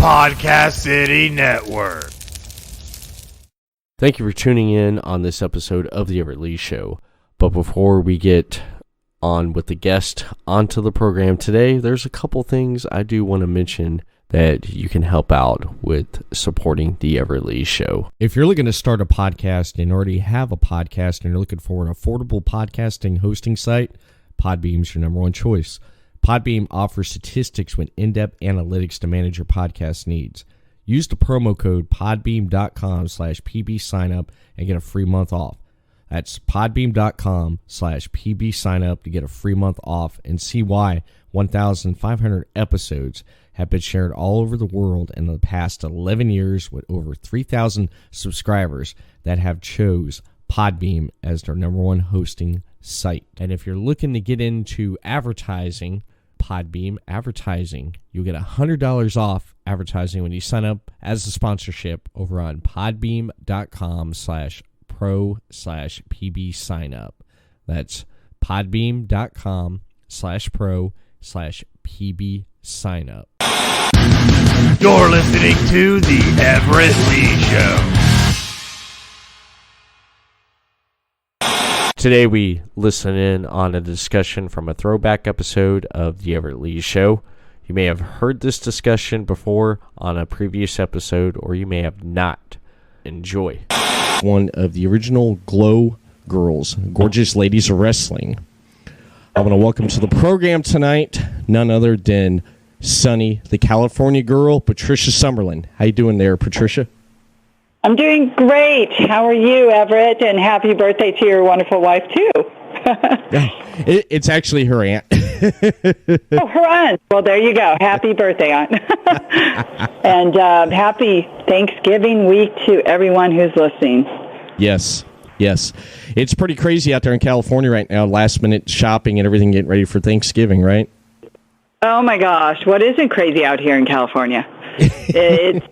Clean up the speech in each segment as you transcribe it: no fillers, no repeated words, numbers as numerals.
Podcast City Network. Thank you for tuning in on this episode of The Everett Lee Show. But before we get on with the guest onto the program today, there's a couple things I do want to mention that you can help out with supporting The Everett Lee Show. If you're looking to start a podcast and already have a podcast and you're looking for an affordable podcasting hosting site, Podbean's your number one choice. Podbean offers statistics with in-depth analytics to manage your podcast needs. Use the promo code podbeam.com/pbsignup and get a free month off. That's podbeam.com/pbsignup to get a free month off and see why 1,500 episodes have been shared all over the world in the past 11 years with over 3,000 subscribers that have chose Podbeam as their number one hosting site. And if you're looking to get into advertising, Podbeam advertising, you'll get $100 off advertising when you sign up as a sponsorship over on podbeam.com/pro/pbsignup. That's podbeam.com/pro/pbsignup. You're listening to The Everett Lee Show. Today we listen in on a discussion from a throwback episode of The Everett Lee Show. You may have heard this discussion before on a previous episode, or you may have not. Enjoy. One of the original Glow girls, Gorgeous Ladies of Wrestling. I want to welcome to the program tonight none other than Sunny, the California girl, Patricia Summerland. How you doing there, Patricia? I'm doing great. How are you, Everett? And happy birthday to your wonderful wife, too. It's actually her aunt. Oh, her aunt. Well, there you go. Happy birthday, Aunt. And happy Thanksgiving week to everyone who's listening. Yes. It's pretty crazy out there in California right now, last-minute shopping and everything, getting ready for Thanksgiving, right? Oh, my gosh. What isn't crazy out here in California? It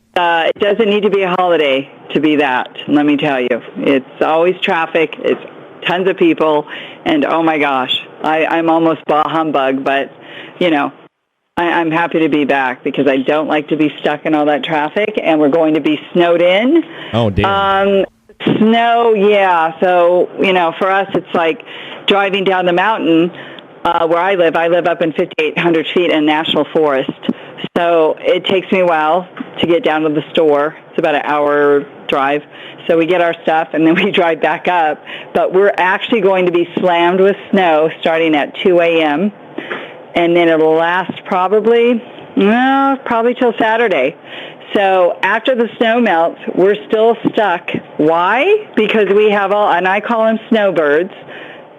doesn't need to be a holiday to be that, let me tell you. It's always traffic. It's tons of people. And, oh, my gosh, I'm almost bah humbug. But, you know, I'm happy to be back because I don't like to be stuck in all that traffic. And we're going to be snowed in. Oh, damn. Snow, yeah. So, you know, for us, it's like driving down the mountain where I live. I live up in 5,800 feet in National Forest. So it takes me a while to get down to the store. It's about an hour drive. So we get our stuff, and then we drive back up. But we're actually going to be slammed with snow starting at 2 a.m., and then it'll last probably till Saturday. So after the snow melts, we're still stuck. Why? Because we have and I call them snowbirds.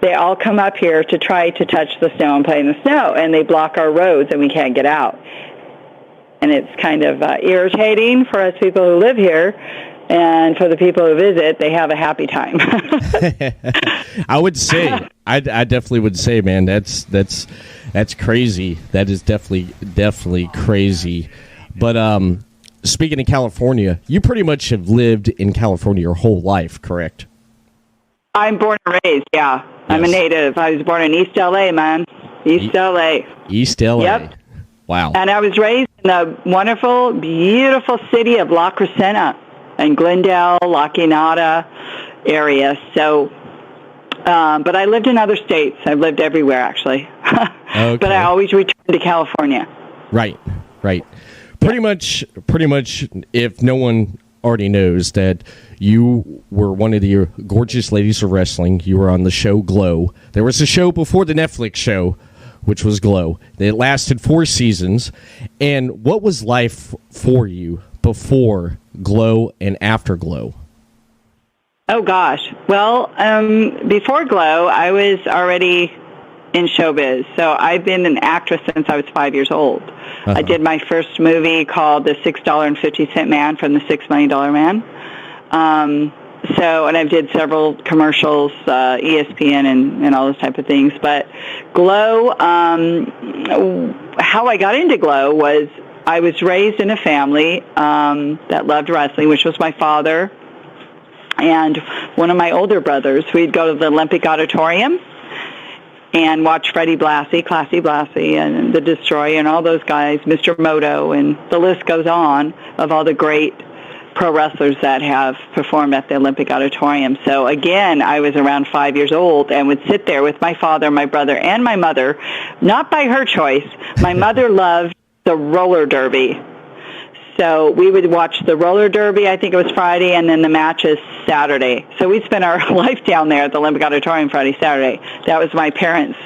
They all come up here to try to touch the snow and play in the snow, and they block our roads, and we can't get out. And it's kind of irritating for us people who live here, and for the people who visit, they have a happy time. I would say, I definitely would say, man, that's crazy. That is definitely crazy. But speaking of California, you pretty much have lived in California your whole life, correct? I'm born and raised, yeah. Yes. I'm a native. I was born in East L.A., man. East L.A. East L.A. Yep. Wow. And I was raised in the wonderful, beautiful city of La Crescenta and Glendale, La Quinata area. So, but I lived in other states. I've lived everywhere, actually. Okay. But I always returned to California. Right. Pretty much, if no one already knows that you were one of the Gorgeous Ladies of Wrestling. You were on the show Glow. There was a show before the Netflix show, which was Glow. It lasted 4 seasons. And what was life for you before Glow and after Glow? Oh, gosh. Well, before Glow, I was already in showbiz. So I've been an actress since I was 5 years old. Uh-huh. I did my first movie called The $6.50 Man from the $6 Million Man. And I did several commercials, ESPN and all those type of things. But Glow, how I got into Glow was I was raised in a family that loved wrestling, which was my father and one of my older brothers. We'd go to the Olympic Auditorium, and watch Freddie Blassie, Classy Blassie, and The Destroyer, and all those guys, Mr. Moto, and the list goes on of all the great pro wrestlers that have performed at the Olympic Auditorium. So again, I was around 5 years old and would sit there with my father, my brother, and my mother, not by her choice. My mother loved the roller derby. So we would watch the roller derby, I think it was Friday, and then the matches Saturday. So we spent our life down there at the Olympic Auditorium Friday, Saturday. That was my parents'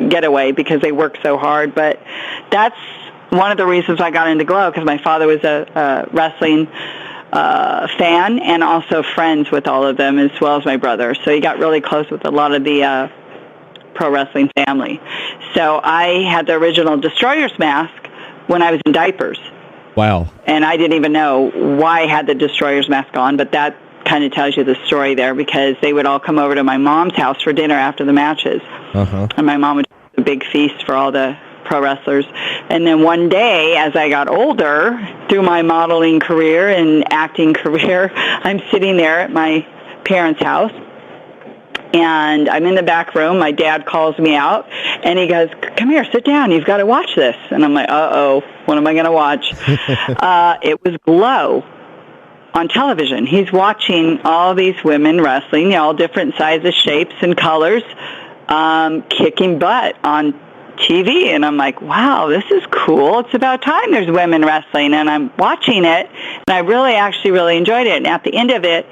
getaway because they worked so hard. But that's one of the reasons I got into Glow, because my father was a wrestling fan and also friends with all of them, as well as my brother. So he got really close with a lot of the pro wrestling family. So I had the original Destroyer's mask when I was in diapers. Wow. And I didn't even know why I had the Destroyer's mask on, but that kind of tells you the story there, because they would all come over to my mom's house for dinner after the matches. Uh-huh. And my mom would have a big feast for all the pro wrestlers. And then one day, as I got older, through my modeling career and acting career, I'm sitting there at my parents' house, and I'm in the back room. My dad calls me out, and he goes, "Come here, sit down. You've got to watch this." And I'm like, uh-oh, what am I going to watch? It was Glow on television. He's watching all these women wrestling, all different sizes, shapes, and colors, kicking butt on TV. And I'm like, wow, this is cool. It's about time there's women wrestling. And I'm watching it, and I really enjoyed it. And at the end of it,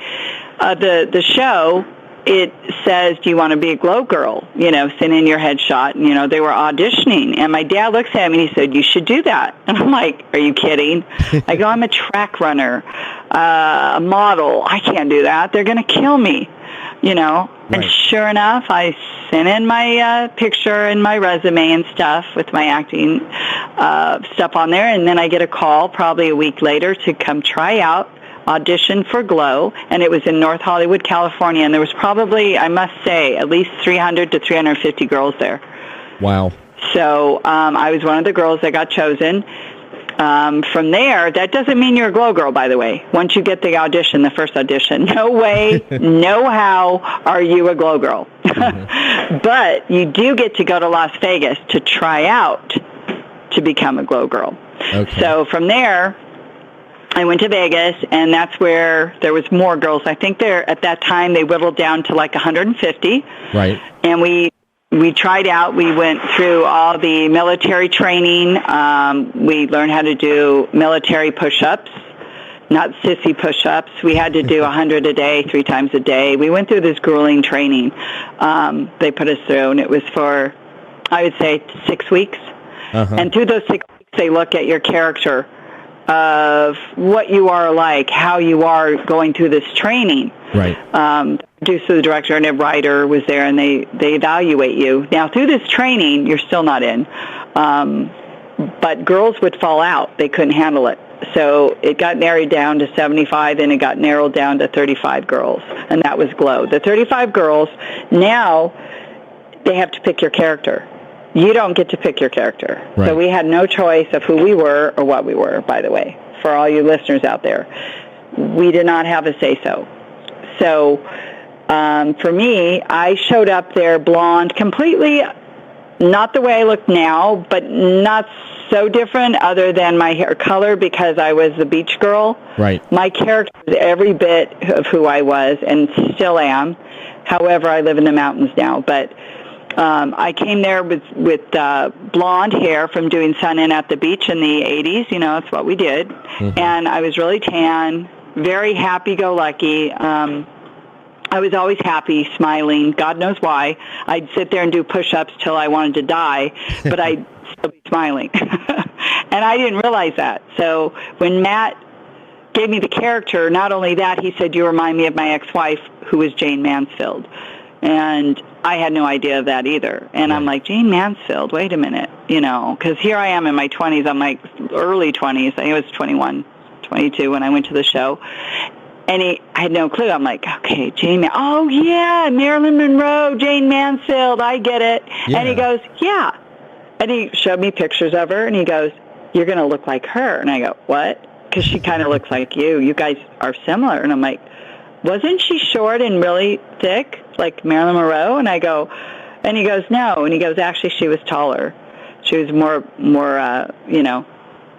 the show, it says, "Do you want to be a Glow girl?" Send in your headshot. And, they were auditioning. And my dad looks at me and he said, "You should do that." And I'm like, "Are you kidding?" I go, "I'm a track runner, a model. I can't do that. They're going to kill me, Right. And sure enough, I sent in my picture and my resume and stuff with my acting stuff on there. And then I get a call probably a week later to come try out, audition for Glow, and it was in North Hollywood, California, and there was probably, I must say, at least 300 to 350 girls there. Wow. So I was one of the girls that got chosen. From there, that doesn't mean you're a Glow girl, by the way. Once you get the audition, the first audition, no way, no how are you a Glow girl. Mm-hmm. But you do get to go to Las Vegas to try out to become a Glow girl. Okay. So from there, I went to Vegas, and that's where there was more girls. I think at that time they whittled down to like 150. Right. And we tried out. We went through all the military training. We learned how to do military push-ups, not sissy push-ups. We had to do 100 a day, 3 times a day. We went through this grueling training they put us through, and it was for, I would say, 6 weeks. Uh-huh. And through those 6 weeks, they look at your character, of what you are like, how you are going through this training. Right. The producer, the director, and a writer was there, and they evaluate you. Now, through this training, you're still not in. But girls would fall out. They couldn't handle it. So it got narrowed down to 75, and it got narrowed down to 35 girls, and that was Glow. The 35 girls, now they have to pick your character. You don't get to pick your character. Right. So we had no choice of who we were or what we were, by the way, for all you listeners out there. We did not have a say-so. So for me, I showed up there blonde, completely not the way I look now, but not so different other than my hair color, because I was the beach girl. Right. My character was every bit of who I was and still am. However, I live in the mountains now, but I came there with blonde hair from doing Sun In at the Beach in the 80s. That's what we did. Mm-hmm. And I was really tan, very happy-go-lucky. I was always happy, smiling. God knows why. I'd sit there and do push-ups till I wanted to die, but I'd still be smiling. And I didn't realize that. So when Matt gave me the character, not only that, he said, "You remind me of my ex-wife, who was Jane Mansfield." And I had no idea of that either. And I'm like, Jane Mansfield, wait a minute, because here I am in my 20s. I'm like early 20s. I think I was 21, 22 when I went to the show. And I had no clue. I'm like, okay, oh, yeah, Marilyn Monroe, Jane Mansfield, I get it. Yeah. And he goes, yeah. And he showed me pictures of her, and he goes, "You're going to look like her." And I go, "What?" Because she kind of looks like you. You guys are similar. And I'm like, wasn't she short and really thick, like Marilyn Monroe? And And he goes, no. And he goes, actually, she was taller. She was more,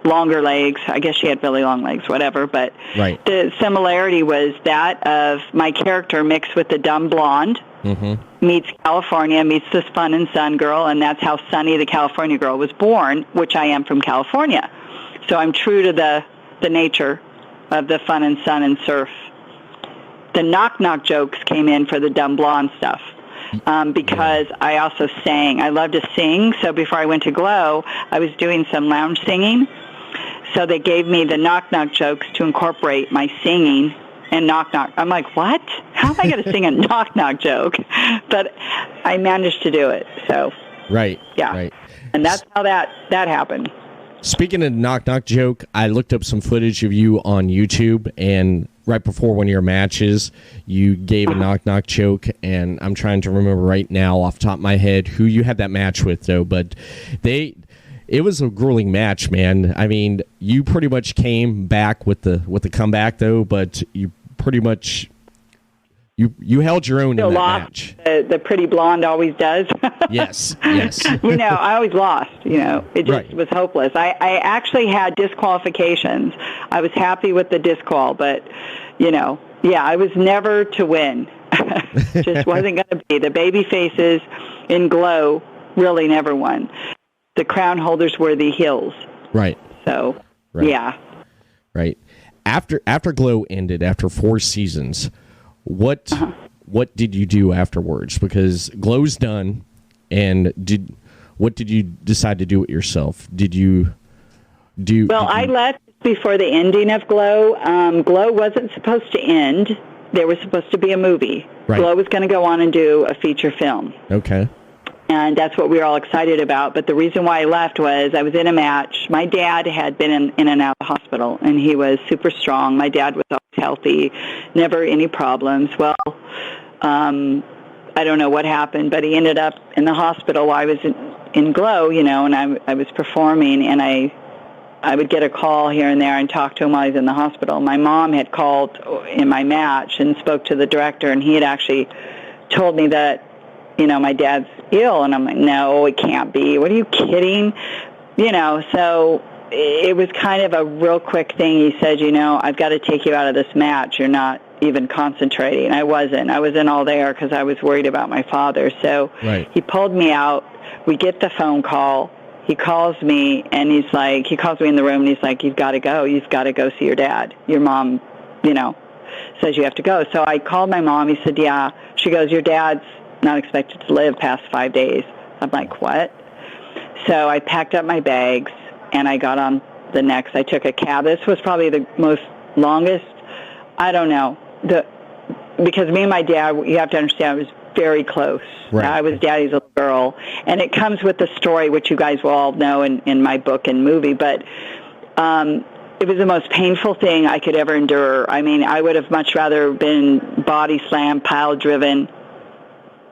longer legs. I guess she had really long legs, whatever. But right. The similarity was that of my character mixed with the dumb blonde, meets California, meets this fun and sun girl, and that's how Sunny, the California girl, was born, which I am from California. So I'm true to the nature of the fun and sun and surf. The knock-knock jokes came in for the dumb blonde stuff. Because I also sang. I love to sing, so before I went to Glow, I was doing some lounge singing. So they gave me the knock-knock jokes to incorporate my singing and knock-knock. I'm like, what? How am I going to sing a knock-knock joke? But I managed to do it, so. Right, yeah. Right. And that's how that happened. Speaking of knock-knock joke, I looked up some footage of you on YouTube, and right before one of your matches, you gave a knock-knock joke, and I'm trying to remember right now off the top of my head who you had that match with, though, but it was a grueling match, man. I mean, you pretty much came back with the comeback, though, but you pretty much... You held your own in that match. The pretty blonde always does. Yes. I always lost. It just was hopeless. I actually had disqualifications. I was happy with the disqual, but, I was never to win. Just wasn't going to be. The baby faces in Glow really never won. The crown holders were the heels. Right. So, right. Yeah. Right. After Glow ended, after 4 seasons... What did you do afterwards? Because Glow's done, and what did you decide to do with yourself? Did you do? Well, I left before the ending of Glow. Glow wasn't supposed to end. There was supposed to be a movie. Right. Glow was going to go on and do a feature film. Okay. And that's what we were all excited about. But the reason why I left was I was in a match. My dad had been in and out of the hospital, and he was super strong. My dad was always healthy, never any problems. Well, I don't know what happened, but he ended up in the hospital while I was in Glow, and I was performing, and I would get a call here and there and talk to him while he was in the hospital. My mom had called in my match and spoke to the director, and he had actually told me that, my dad's ill. And I'm like, no, it can't be. What, are you kidding? So it was kind of a real quick thing. He said, I've got to take you out of this match. You're not even concentrating. I wasn't all there because I was worried about my father. So He pulled me out. We get the phone call. He calls me, and he calls me in the room, and he's like, you've got to go. You've got to go see your dad. Your mom, says you have to go. So I called my mom. He said, yeah. She goes, your dad's not expected to live past 5 days. I'm like, what? So I packed up my bags, and I got on the next. I took a cab. This was probably the most longest, I don't know, because me and my dad, you have to understand, I was very close. Right. I was daddy's little girl. And it comes with the story, which you guys will all know in my book and movie, but it was the most painful thing I could ever endure. I mean, I would have much rather been body slammed, pile driven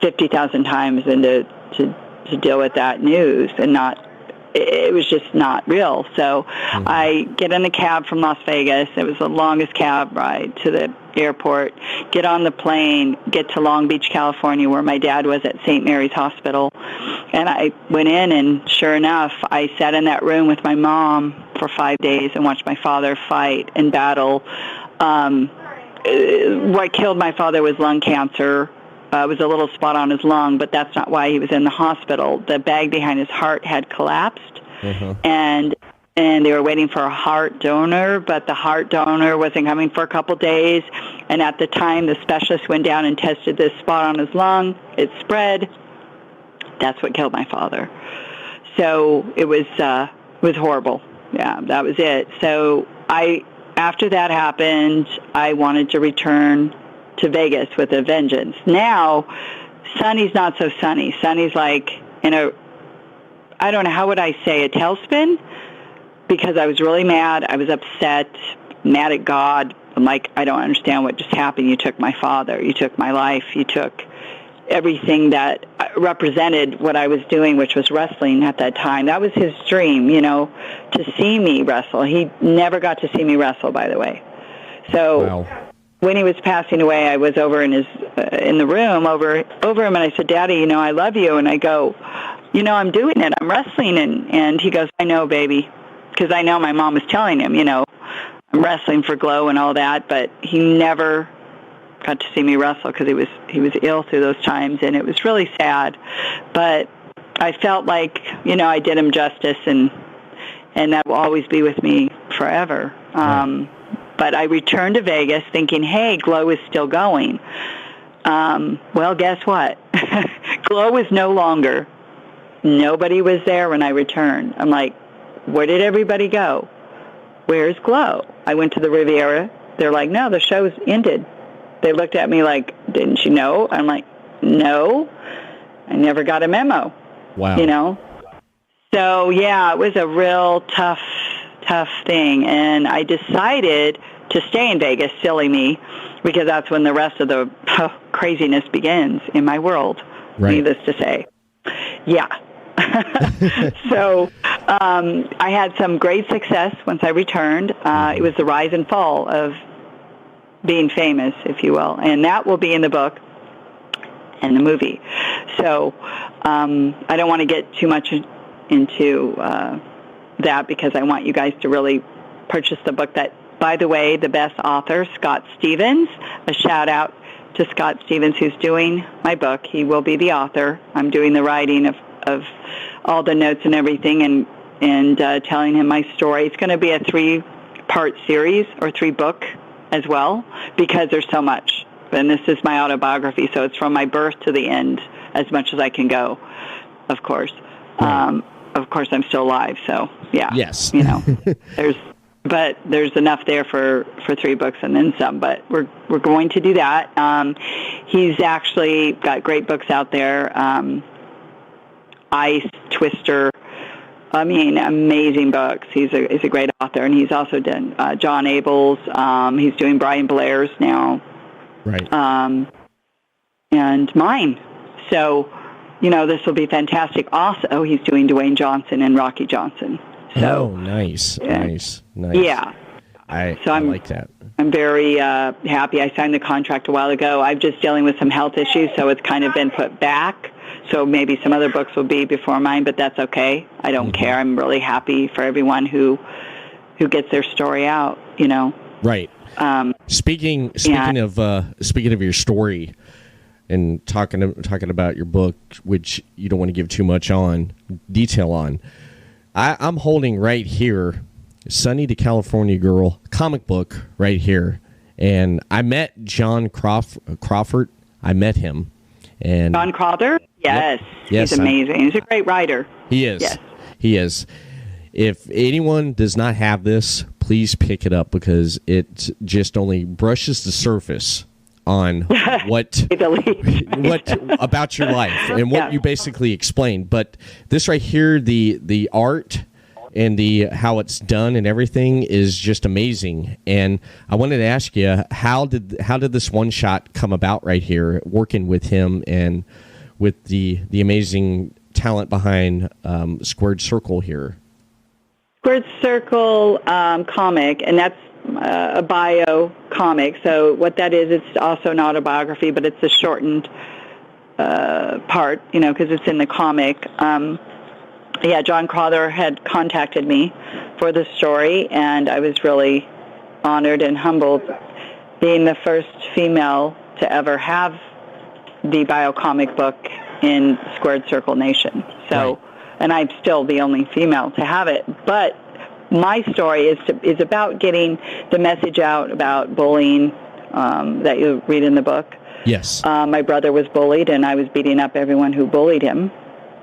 50,000 times than to deal with that news and it was just not real. So I get in the cab from Las Vegas. It was the longest cab ride to the airport, get on the plane, get to Long Beach, California, where my dad was at St. Mary's Hospital. And I went in, and sure enough, I sat in that room with my mom for 5 days and watched my father fight and battle. What killed my father was lung cancer. It was a little spot on his lung, but that's not why he was in the hospital. The bag behind his heart had collapsed, and they were waiting for a heart donor, but the heart donor wasn't coming for a couple days. And at the time, the specialist went down and tested this spot on his lung. It spread. That's what killed my father. So it was horrible. Yeah, that was it. So after that happened, I wanted to return to Vegas with a vengeance. Now, Sunny's not so sunny. Sunny's like I don't know, how would I say, a tailspin? Because I was really mad. I was upset, mad at God. I'm like, I don't understand what just happened. You took my father. You took my life. You took everything that represented what I was doing, which was wrestling at that time. That was his dream, to see me wrestle. He never got to see me wrestle, by the way. So, wow. when he was passing away, I was over in his in the room over him, and I said, "Daddy, I love you." And I go, "I'm doing it. I'm wrestling." And he goes, "I know, baby," because I know my mom was telling him, I'm wrestling for Glow and all that, but he never got to see me wrestle because he was ill through those times, and it was really sad. But I felt like I did him justice, and that will always be with me forever. But I returned to Vegas thinking, hey, Glow is still going. Well, guess what? Glow is no longer. Nobody was there when I returned. I'm like, where did everybody go? Where's Glow? I went to the Riviera. They're like, no, the show's ended. They looked at me like, didn't you know? I'm like, no, I never got a memo. Wow. So, yeah, it was a real tough thing. And I decided to stay in Vegas, silly me, because that's when the rest of the craziness begins in my world, needless to say. Yeah. So I had some great success once I returned. It was the rise and fall of being famous, if you will. And that will be in the book and the movie. So I don't want to get too much into that because I want you guys to really purchase the book. That, by the way, the best author, Scott Stevens, a shout out to Scott Stevens, who's doing my book. He will be the author. I'm doing the writing of all the notes and everything and telling him my story. It's going to be a 3-part series or 3-book as well because there's so much. And this is my autobiography, so it's from my birth to the end as much as I can go, of course. Right. Of course, I'm still alive, so yeah. Yes. There's enough there for 3 books and then some. But we're going to do that. He's actually got great books out there. Ice, Twister. I mean, amazing books. He's a great author, and he's also done John Abel's. He's doing Brian Blair's now. Right. And mine. So, this will be fantastic. Also, he's doing Dwayne Johnson and Rocky Johnson. So, nice. Yeah. I like that. I'm very happy. I signed the contract a while ago. I'm just dealing with some health issues, so it's kind of been put back. So maybe some other books will be before mine, but that's okay. I don't care. I'm really happy for everyone who gets their story out. Right. Speaking of your story and talking about your book, which you don't want to give too much detail on, I'm holding right here, Sunny the California Girl comic book right here, and I met John Crawford. I met him, and John Crawford. Yes, yes, he's amazing. He's a great writer. He is. Yes. He is. If anyone does not have this, please pick it up because it just only brushes the surface on what about your life and what you basically explained. But this right here, the art and how it's done and everything is just amazing. And I wanted to ask you, how did this one shot come about right here, working with him and with the amazing talent behind Squared Circle here? Squared Circle comic, and that's a bio comic. So what that is, it's also an autobiography, but it's a shortened part, because it's in the comic. John Crowther had contacted me for the story, and I was really honored and humbled being the first female to ever have the bio comic book in Squared Circle Nation. So, right. And I'm still the only female to have it. But my story is about getting the message out about bullying that you read in the book. Yes. My brother was bullied, and I was beating up everyone who bullied him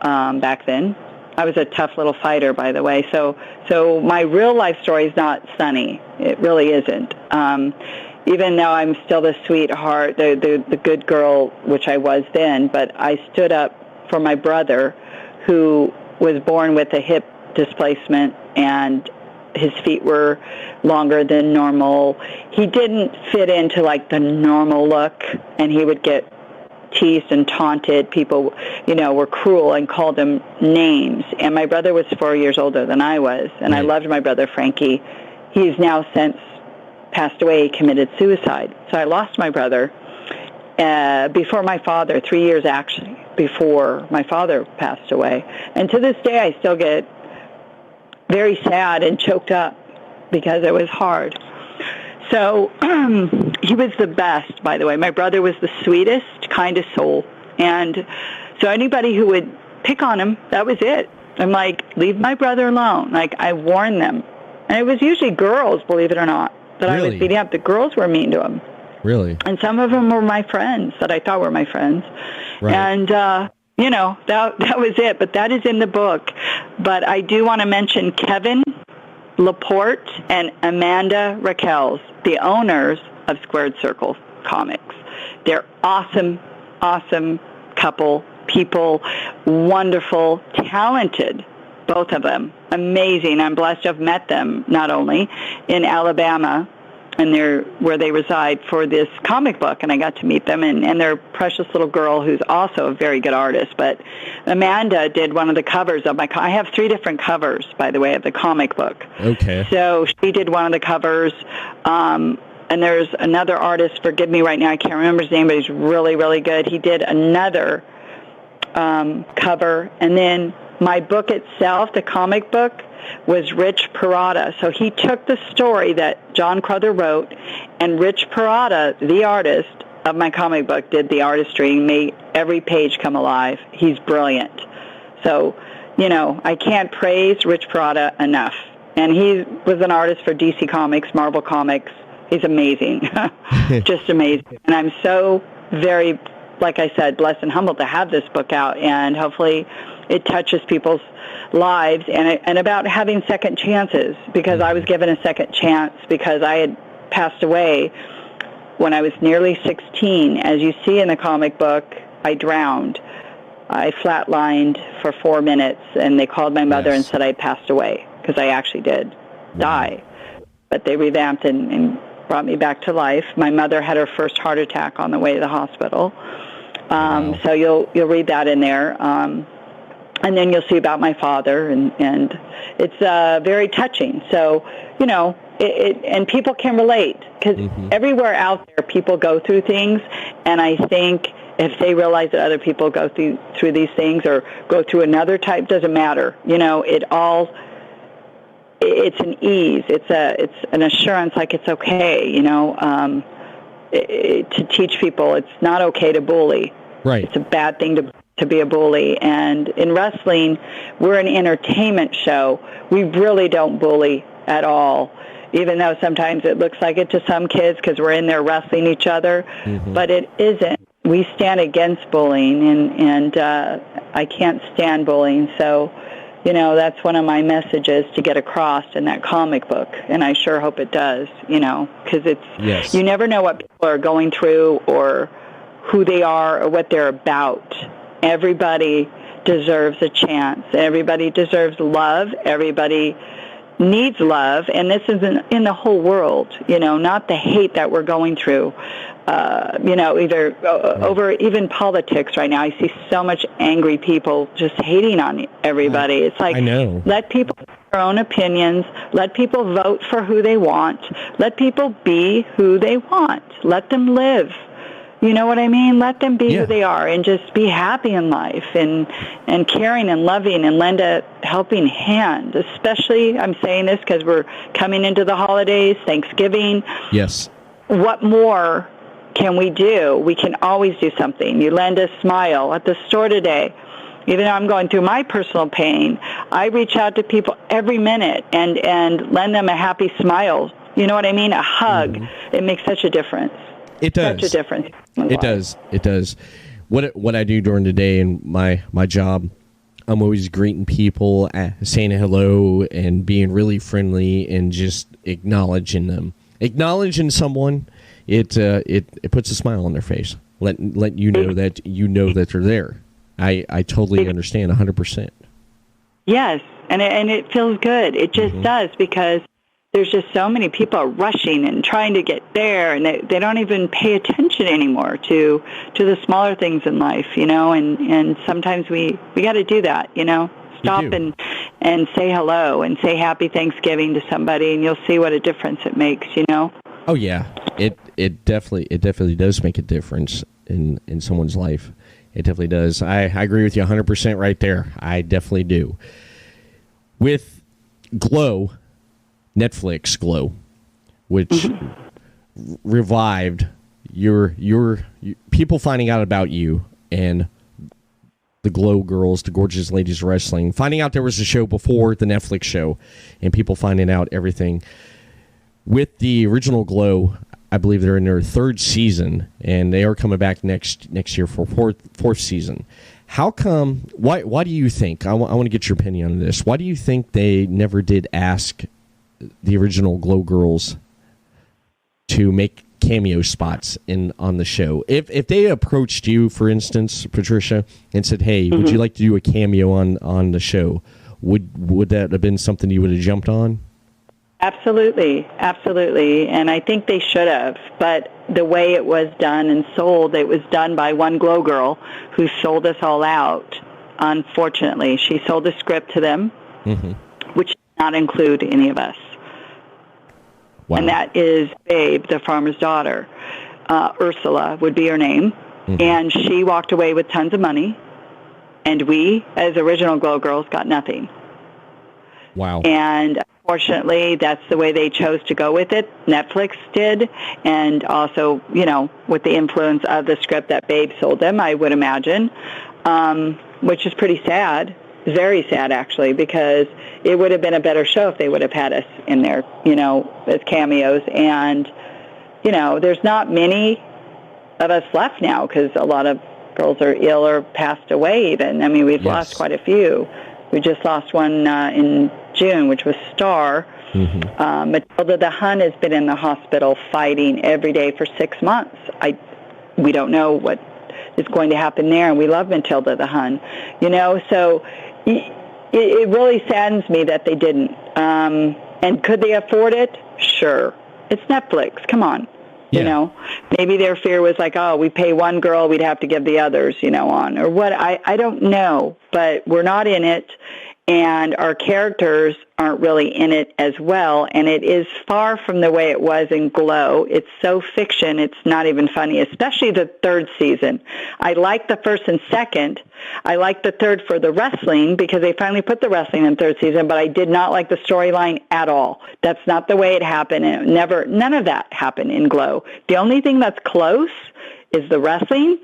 back then. I was a tough little fighter, by the way. So my real life story is not sunny. It really isn't. Even though I'm still the sweetheart, the good girl, which I was then, but I stood up for my brother, who was born with a hip displacement, and his feet were longer than normal. He didn't fit into like the normal look, and he would get teased and taunted. People, were cruel and called him names. And my brother was 4 years older than I was, and I loved my brother Frankie. He's now since passed away. He committed suicide. So I lost my brother before my father, 3 years actually, before my father passed away. And to this day, I still get very sad and choked up because it was hard. So he was the best, by the way. My brother was the sweetest, kindest soul. And so anybody who would pick on him, that was it. I'm like, leave my brother alone. Like, I warned them. And it was usually girls, believe it or not, that I was beating up. The girls were mean to him. Really? And some of them were my friends that I thought were my friends. Right. And, you know, that was it. But that is in the book. But I do want to mention Kevin Laporte and Amanda Raquels, the owners of Squared Circle Comics. They're awesome, awesome couple, people, wonderful, talented, both of them, amazing. I'm blessed to have met them, not only in Alabama, and where they reside for this comic book, and I got to meet them, and their precious little girl who's also a very good artist. But Amanda did one of the covers of I have 3 different covers, by the way, of the comic book. Okay. So she did one of the covers, and there's another artist, forgive me right now, I can't remember his name, but he's really, really good. He did another cover, and then my book itself, the comic book, was Rich Parada. So he took the story that John Crother wrote, and Rich Parada, the artist of my comic book, did the artistry and made every page come alive. He's brilliant. So, you know, I can't praise Rich Parada enough. And he was an artist for DC Comics, Marvel Comics. He's amazing, just amazing. And I'm so very, like I said, blessed and humbled to have this book out, and hopefully it touches people's lives, and about having second chances, because I was given a second chance because I had passed away when I was nearly 16. As you see in the comic book, I drowned. I flatlined for 4 minutes, and they called my mother and said I had passed away, because I actually did die. But they revamped and brought me back to life. My mother had her first heart attack on the way to the hospital. So you'll read that in there. And then you'll see about my father, and it's very touching. So, you know, and people can relate, because everywhere out there people go through things, and I think if they realize that other people go through these things or go through another type, doesn't matter. You know, it's an ease. It's an assurance, like it's okay, you know, to teach people it's not okay to bully. Right. It's a bad thing to be a bully. And in wrestling, we're an entertainment show. We really don't bully at all, even though sometimes it looks like it to some kids because we're in there wrestling each other. But it isn't. We stand against bullying, and I can't stand bullying. So, you know, that's one of my messages to get across in that comic book, and I sure hope it does, you know, because you never know what people are going through or who they are or what they're about. Everybody deserves a chance. Everybody deserves love. Everybody needs love, and this is in the whole world, you know, not the hate that we're going through, you know, either over even politics right now. I see so much angry people just hating on everybody. It's like, I know. Let people have their own opinions. Let people vote for who they want. Let people be who they want. Let them live. You know what I mean? Let them be who they are, and just be happy in life, and caring and loving, and lend a helping hand. Especially, I'm saying this because we're coming into the holidays, Thanksgiving. Yes. What more can we do? We can always do something. You lend a smile at the store today. Even though I'm going through my personal pain, I reach out to people every minute and lend them a happy smile. You know what I mean? A hug. It makes such a difference. It does. Such a difference. It does. It does. What I do during the day in my job, I'm always greeting people, saying hello, and being really friendly, and just acknowledging them. Acknowledging someone, it puts a smile on their face. Let you know that they're there. I totally understand 100%. Yes, and it feels good. It just does, because there's just so many people rushing and trying to get there, and they don't even pay attention anymore to the smaller things in life, you know, and sometimes we got to do that, you know, stop and say hello and say happy Thanksgiving to somebody, and you'll see what a difference it makes, you know. Oh yeah, it definitely does make a difference in someone's life. It definitely does. I agree with you 100% right there. I definitely do. With Glow, Netflix Glow, which revived your people finding out about you and the Glow Girls, the Gorgeous Ladies of Wrestling, finding out there was a show before the Netflix show, and people finding out everything. With the original Glow, I believe they're in their third season, and they are coming back next year for fourth season. How come? Why do you think? I want to get your opinion on this. Why do you think they never did ask the original Glow Girls to make cameo spots on the show? If they approached you, for instance, Patricia, and said, "Hey, would you like to do a cameo on the show?" Would that have been something you would have jumped on? Absolutely, absolutely, and I think they should have. But the way it was done and sold, it was done by one Glow Girl who sold us all out. Unfortunately, she sold the script to them, which did not include any of us. Wow. And that is Babe, the farmer's daughter. Ursula would be her name. And she walked away with tons of money. And we, as original Glow Girls, got nothing. Wow. And unfortunately, that's the way they chose to go with it. Netflix did. And also, with the influence of the script that Babe sold them, I would imagine, which is pretty sad. Very sad, actually, because it would have been a better show if they would have had us in there, as cameos. And, there's not many of us left now because a lot of girls are ill or passed away even. I mean, we've lost quite a few. We just lost one in June, which was Star. Matilda the Hun has been in the hospital fighting every day for 6 months. We don't know what is going to happen there, and we love Matilda the Hun. So it really saddens me that they didn't. And could they afford it? Sure. It's Netflix. Come on. Maybe their fear was like, oh, we pay one girl, we'd have to give the others, on. Or what, I don't know. But we're not in it, and our characters aren't really in it as well. And it is far from the way it was in Glow. It's so fiction, it's not even funny, especially the third season. I like the first and second. I like the third for the wrestling because they finally put the wrestling in third season, but I did not like the storyline at all. That's not the way it happened. And none of that happened in Glow. The only thing that's close is the wrestling,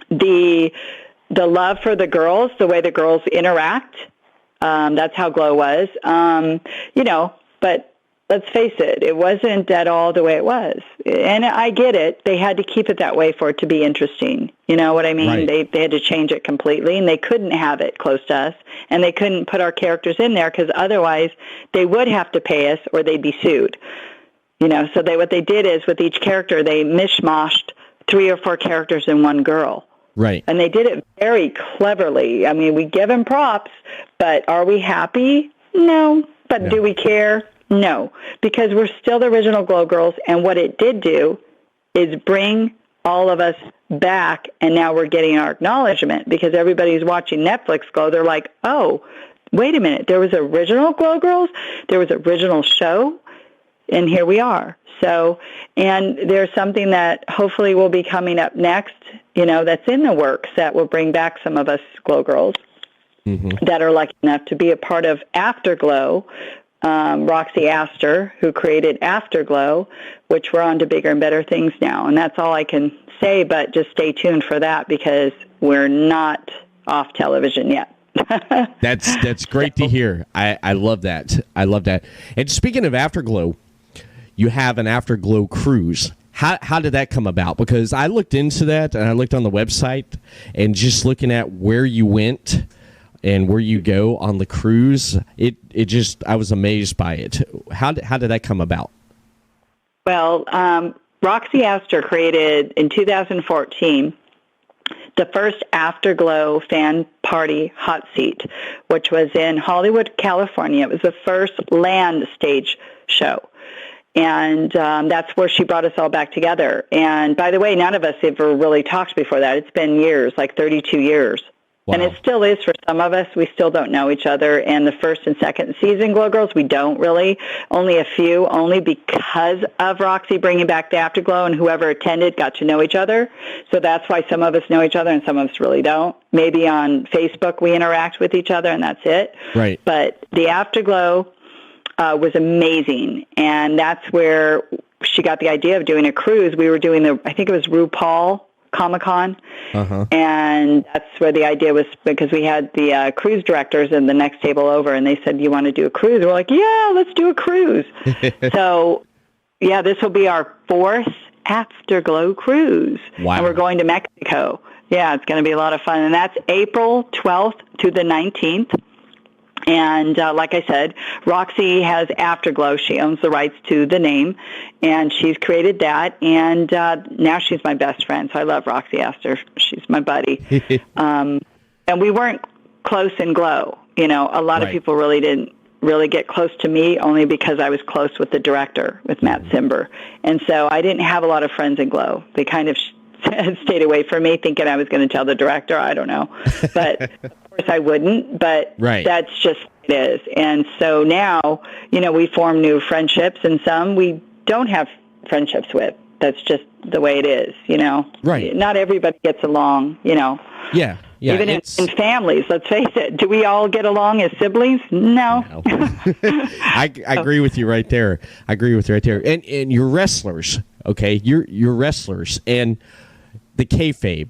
the love for the girls, the way the girls interact. That's how Glow was, but let's face it, it wasn't at all the way it was. And I get it. They had to keep it that way for it to be interesting. You know what I mean? Right. They had to change it completely, and they couldn't have it close to us, and they couldn't put our characters in there because otherwise they would have to pay us or they'd be sued. So what they did is with each character, they mishmashed 3 or 4 characters in one girl. Right. And they did it very cleverly. I mean, we give them props, but are we happy? No. But do we care? No. Because we're still the original Glow Girls, and what it did do is bring all of us back, and now we're getting our acknowledgement because everybody's watching Netflix Glow. They're like, oh, wait a minute. There was original Glow Girls? There was original show? And here we are. So, and there's something that hopefully will be coming up next, that's in the works that will bring back some of us Glow Girls that are lucky enough to be a part of Afterglow. Roxy Astor, who created Afterglow, which we're on to bigger and better things now. And that's all I can say, but just stay tuned for that because we're not off television yet. That's great to hear. I love that. I love that. And speaking of Afterglow, you have an Afterglow cruise. How did that come about? Because I looked into that, and I looked on the website, and just looking at where you went and where you go on the cruise, I was amazed by it. How did that come about? Well, Roxy Astor created in 2014 the first Afterglow fan party hot seat, which was in Hollywood, California. It was the first land stage show. And that's where she brought us all back together. And by the way, none of us ever really talked before that. It's been years, like 32 years. And it still is for some of us. We still don't know each other. And the first and second season Glow Girls, we don't really. Only a few, only because of Roxy bringing back the Afterglow, and whoever attended got to know each other. So that's why some of us know each other and some of us really don't. Maybe on Facebook we interact with each other and that's it. Right. But the Afterglow was amazing. And that's where she got the idea of doing a cruise. We were doing I think it was RuPaul Comic-Con, and that's where the idea was, because we had the cruise directors in the next table over, and they said, you want to do a cruise? We're like, yeah, let's do a cruise. So, yeah, this will be our 4th Afterglow cruise. Wow. And we're going to Mexico. Yeah, it's going to be a lot of fun, and that's April 12th to the 19th. And like I said, Roxy has Afterglow. She owns the rights to the name, and she's created that. And now she's my best friend, so I love Roxy Astor. She's my buddy. And we weren't close in Glow. You know, a lot of people really didn't really get close to me, only because I was close with the director, with Matt Cimber. And so I didn't have a lot of friends in Glow. They kind of stayed away from me, thinking I was going to tell the director. I don't know. But of course I wouldn't, but that's just it is. And so now, you know, we form new friendships, and some we don't have friendships with. That's just the way it is, you know. Right. Not everybody gets along, you know. Yeah. Yeah. Even in families, let's face it. Do we all get along as siblings? No. I agree with you right there. And you're wrestlers, okay? You're wrestlers, and the kayfabe.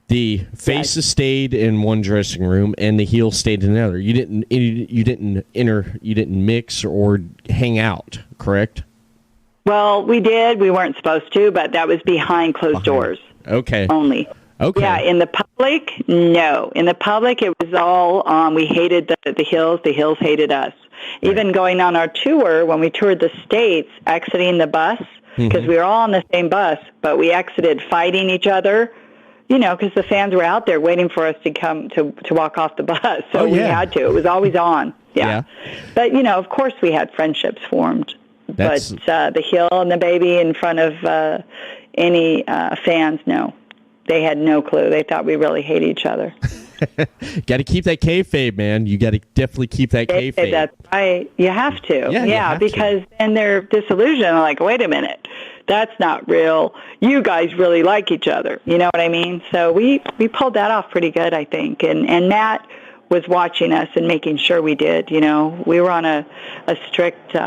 The faces stayed in one dressing room, and the heels stayed in another. You didn't mix or hang out, correct? Well, we did. We weren't supposed to, but that was behind closed doors. Okay. Only. Okay. Yeah, in the public, no. In the public, it was all, we hated the Hills. The Hills hated us. Right. Even going on our tour, when we toured the States, exiting the bus, because we were all on the same bus, but we exited fighting each other, you know, because the fans were out there waiting for us to come to walk off the bus. So we had to. It was always on. Yeah. But, you know, of course we had friendships formed. But the Hill and the Baby in front of any fans, no. They had no clue. They thought we really hate each other. Got to keep that kayfabe, man. You got to definitely keep that kayfabe. That's right. You have to. Yeah, because then they're disillusioned. They're like, wait a minute. That's not real. You guys really like each other. You know what I mean? So we pulled that off pretty good, I think. And Matt was watching us and making sure we did. You know, we were on a strict. We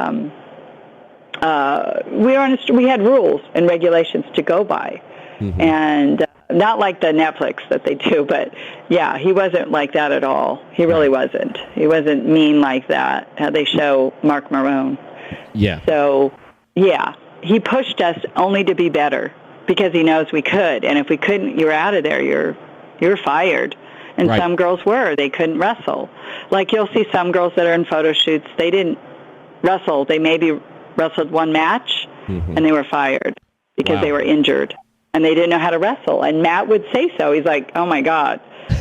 had rules and regulations to go by, and not like the Netflix that they do. But yeah, he wasn't like that at all. He really wasn't. He wasn't mean like that. How they show Mark Marone. Yeah. So yeah. He pushed us only to be better because he knows we could. And if we couldn't, you're out of there. You're fired. And some girls were. They couldn't wrestle. Like you'll see some girls that are in photo shoots, they didn't wrestle. They maybe wrestled one match, and they were fired because they were injured. And they didn't know how to wrestle. And Matt would say so. He's like, oh, my God,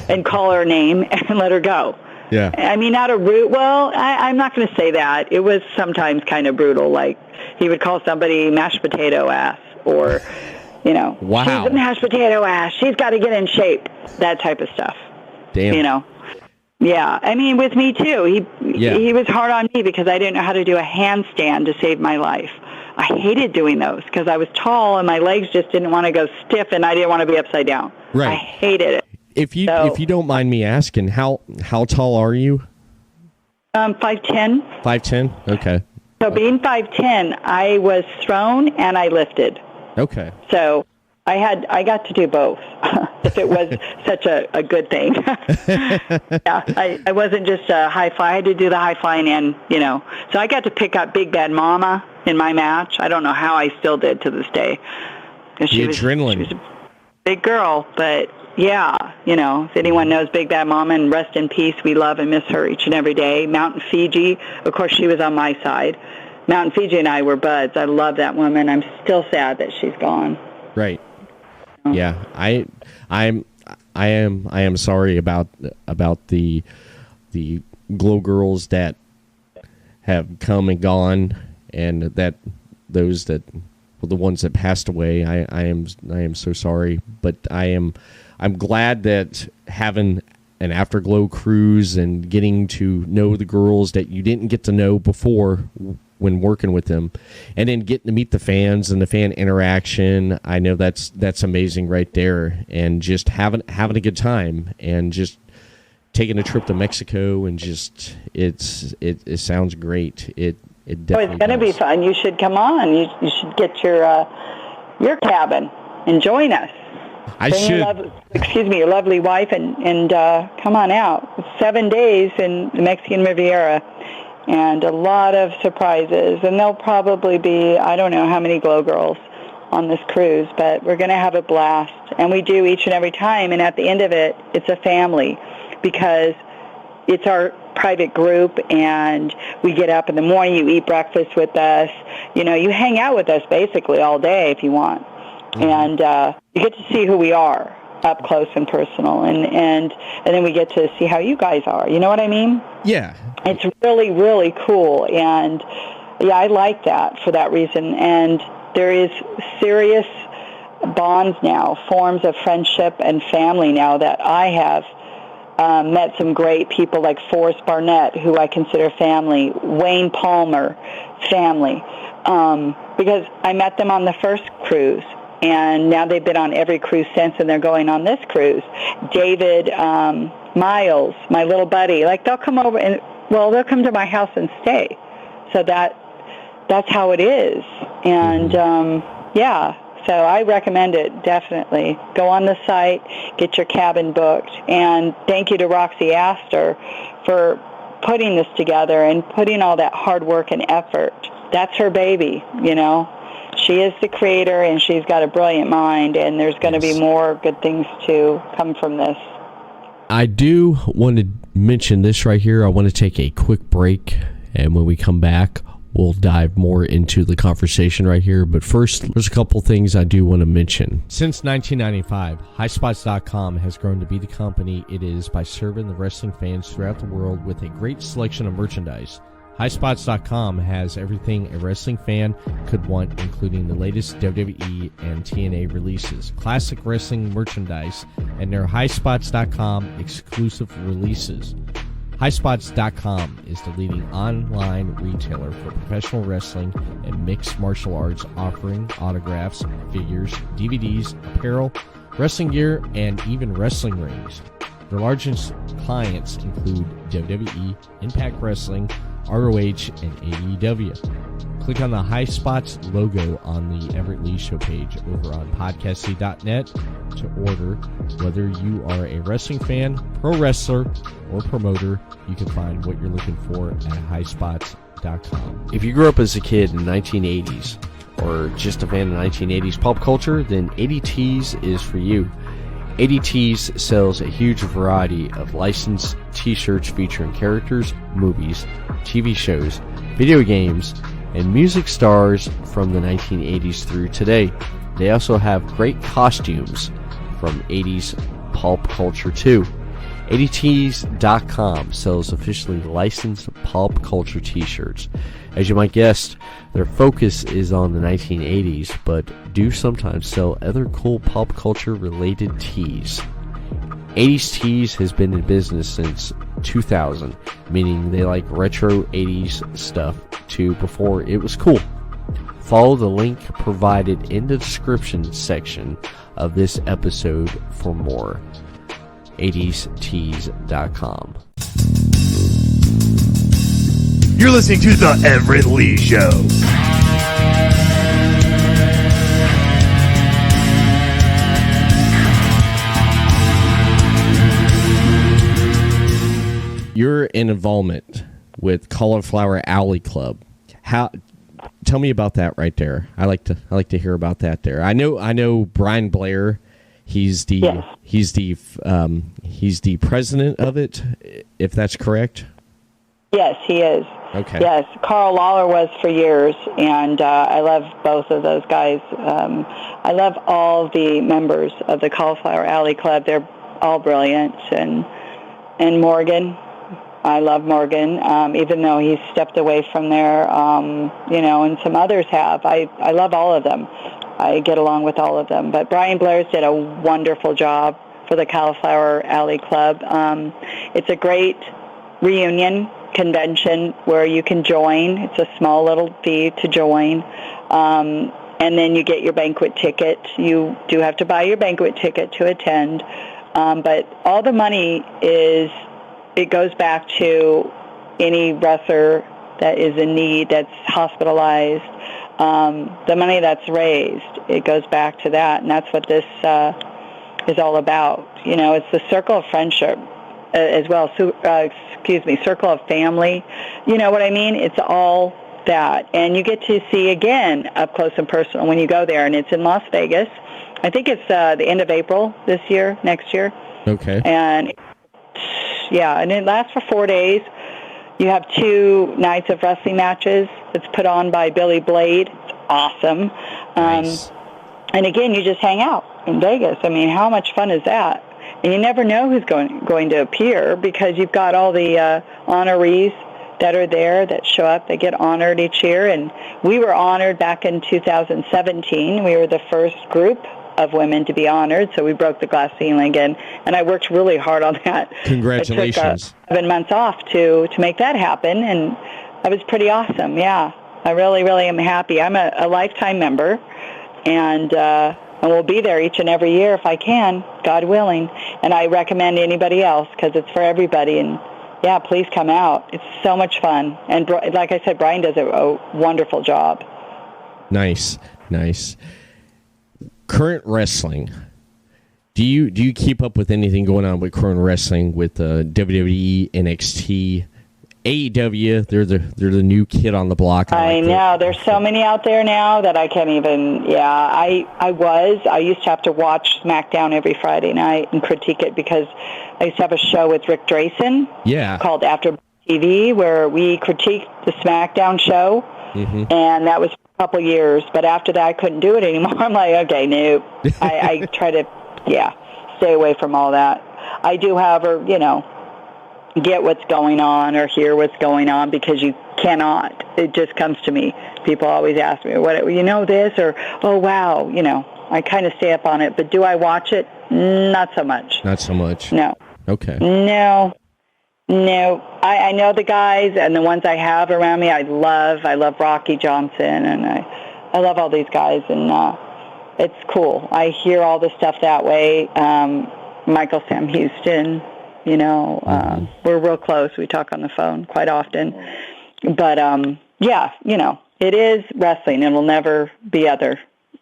and call her name and let her go. Yeah. I mean, not a rude. Well, I'm not going to say that. It was sometimes kind of brutal. Like he would call somebody mashed potato ass, or, you know, she's a mashed potato ass. She's got to get in shape. That type of stuff. Damn. You know. Yeah. I mean, with me too. He was hard on me because I didn't know how to do a handstand to save my life. I hated doing those because I was tall and my legs just didn't want to go stiff, and I didn't want to be upside down. Right. I hated it. If you don't mind me asking, how tall are you? 5'10". 5'10". Okay. So being 5'10", I was thrown and I lifted. Okay. So I got to do both. If it was such a good thing. Yeah, I wasn't just a high fly. I had to do the high flying and, you know. So I got to pick up Big Bad Mama in my match. I don't know how I still did to this day. Adrenaline. She was a big girl, but yeah, you know, if anyone knows Big Bad Mama, and rest in peace, we love and miss her each and every day. Mountain Fiji, of course, she was on my side. Mountain Fiji and I were buds. I love that woman. I'm still sad that she's gone. Right. Yeah, I am sorry about the Glow Girls that have come and gone, and that those that well, the ones that passed away. I am so sorry, but I'm glad that having an afterglow cruise and getting to know the girls that you didn't get to know before when working with them, and then getting to meet the fans and the fan interaction. I know that's amazing right there, and just having a good time, and just taking a trip to Mexico, and just it sounds great. It definitely it's going to be fun. You should come on. You should get your cabin and join us. I Bring should. Your lovely wife and come on out. It's 7 days in the Mexican Riviera, and a lot of surprises. And there'll probably be, I don't know how many Glow Girls on this cruise, but we're going to have a blast. And we do each and every time. And at the end of it, it's a family, because it's our private group, and we get up in the morning, you eat breakfast with us, you hang out with us basically all day if you want. And you get to see who we are up close and personal, and then we get to see how you guys are. You know what I mean? Yeah. It's really, really cool, and yeah, I like that for that reason. And there is serious bonds now, forms of friendship and family now that I have met some great people like Forrest Barnett, who I consider family, Wayne Palmer, family, because I met them on the first cruise. And now they've been on every cruise since, and they're going on this cruise. David Miles, my little buddy, they'll come over and, they'll come to my house and stay. So that's how it is. And, so I recommend it, definitely. Go on the site, get your cabin booked. And thank you to Roxy Astor for putting this together and putting all that hard work and effort. That's her baby, She is the creator, and she's got a brilliant mind, and there's going to be more good things to come from this. I do want to mention this right here. I want to take a quick break, and when we come back, we'll dive more into the conversation right here. But first, there's a couple things I do want to mention. Since 1995, HighSpots.com has grown to be the company it is by serving the wrestling fans throughout the world with a great selection of merchandise. HighSpots.com has everything a wrestling fan could want, including the latest WWE and TNA releases, classic wrestling merchandise, and their HighSpots.com exclusive releases. HighSpots.com is the leading online retailer for professional wrestling and mixed martial arts, offering autographs, figures, DVDs, apparel, wrestling gear, and even wrestling rings. Their largest clients include WWE, Impact Wrestling, ROH, and AEW. Click on the High Spots logo on the Everett Lee Show page over on podcasty.net to order. Whether you are a wrestling fan, pro wrestler, or promoter, you can find what you're looking for at highspots.com. If you grew up as a kid in the 1980s or just a fan of 1980s pop culture, then ADTs is for you. ADTs sells a huge variety of licensed t-shirts featuring characters, movies, TV shows, video games, and music stars from the 1980s through today. They also have great costumes from 80s pulp culture too. ADTs.com sells officially licensed pulp culture t-shirts. As you might guess, their focus is on the 1980s, but do sometimes sell other cool pop culture related tees. 80s Tees has been in business since 2000, meaning they like retro 80s stuff too before it was cool. Follow the link provided in the description section of this episode for more. 80stees.com. You're listening to The Everett Lee Show. Your involvement with Cauliflower Alley Club. Tell me about that right there. I like to hear about that there. I know Brian Blair. He's the president of it, if that's correct. Yes, he is. Okay. Yes, Carl Lawler was for years, and I love both of those guys. I love all the members of the Cauliflower Alley Club. They're all brilliant, and Morgan. I love Morgan, even though he's stepped away from there, and some others have. I love all of them. I get along with all of them. But Brian Blair's did a wonderful job for the Cauliflower Alley Club. It's a great reunion convention where you can join. It's a small little fee to join. And then you get your banquet ticket. You do have to buy your banquet ticket to attend. But all the money it goes back to any wrestler that is in need, that's hospitalized. The money that's raised, it goes back to that. And that's what this is all about. It's the circle of friendship as well. Circle of family. You know what I mean? It's all that. And you get to see again up close and personal when you go there. And it's in Las Vegas. I think it's the end of April next year. Okay. And and it lasts for 4 days. You have 2 nights of wrestling matches. It's put on by Billy Blade. It's awesome. Nice. And again, you just hang out in Vegas. I mean, how much fun is that? And you never know who's going to appear because you've got all the honorees that are there that show up. They get honored each year. And we were honored back in 2017. We were the first group of women to be honored, so we broke the glass ceiling, and I worked really hard on that. Congratulations. I took 7 months off to make that happen, and that was pretty awesome. Yeah, I really, really am happy. I'm a lifetime member, and we'll be there each and every year if I can, God willing. And I recommend anybody else because it's for everybody. And yeah, please come out. It's so much fun. And like I said, Brian does a wonderful job. Nice. Current wrestling. Do you keep up with anything going on with current wrestling with WWE, NXT, AEW? They're the new kid on the block. I know. There's so many out there now that I can't even. Yeah, I used to have to watch SmackDown every Friday night and critique it because I used to have a show with Rick Drayson. Yeah. Called After TV, where we critiqued the SmackDown show, and that was couple years, but after that I couldn't do it anymore. I'm like, okay, no. I try to, stay away from all that. I do, however, get what's going on or hear what's going on because you cannot. It just comes to me. People always ask me, what, this? Or, oh, wow, I kind of stay up on it. But do I watch it? Not so much. Not so much? No. Okay. No. I know the guys and the ones I have around me. I love Rocky Johnson, and I love all these guys, and it's cool. I hear all the stuff that way. Michael Sam Houston, we're real close. We talk on the phone quite often. But, it is wrestling. It'll never be other.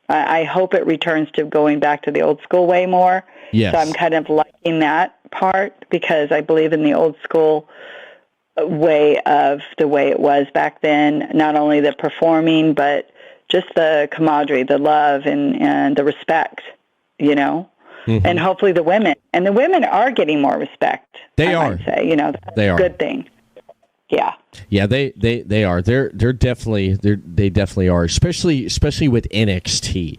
I hope it returns to going back to the old school way more. Yes. So I'm kind of liking that part because I believe in the old school way of the way it was back then, not only the performing, but just the camaraderie, the love, and the respect, and hopefully the women. And the women are getting more respect. They I are. might say, that's they a are. good thing. Yeah. Yeah, they are. They definitely are, especially with NXT.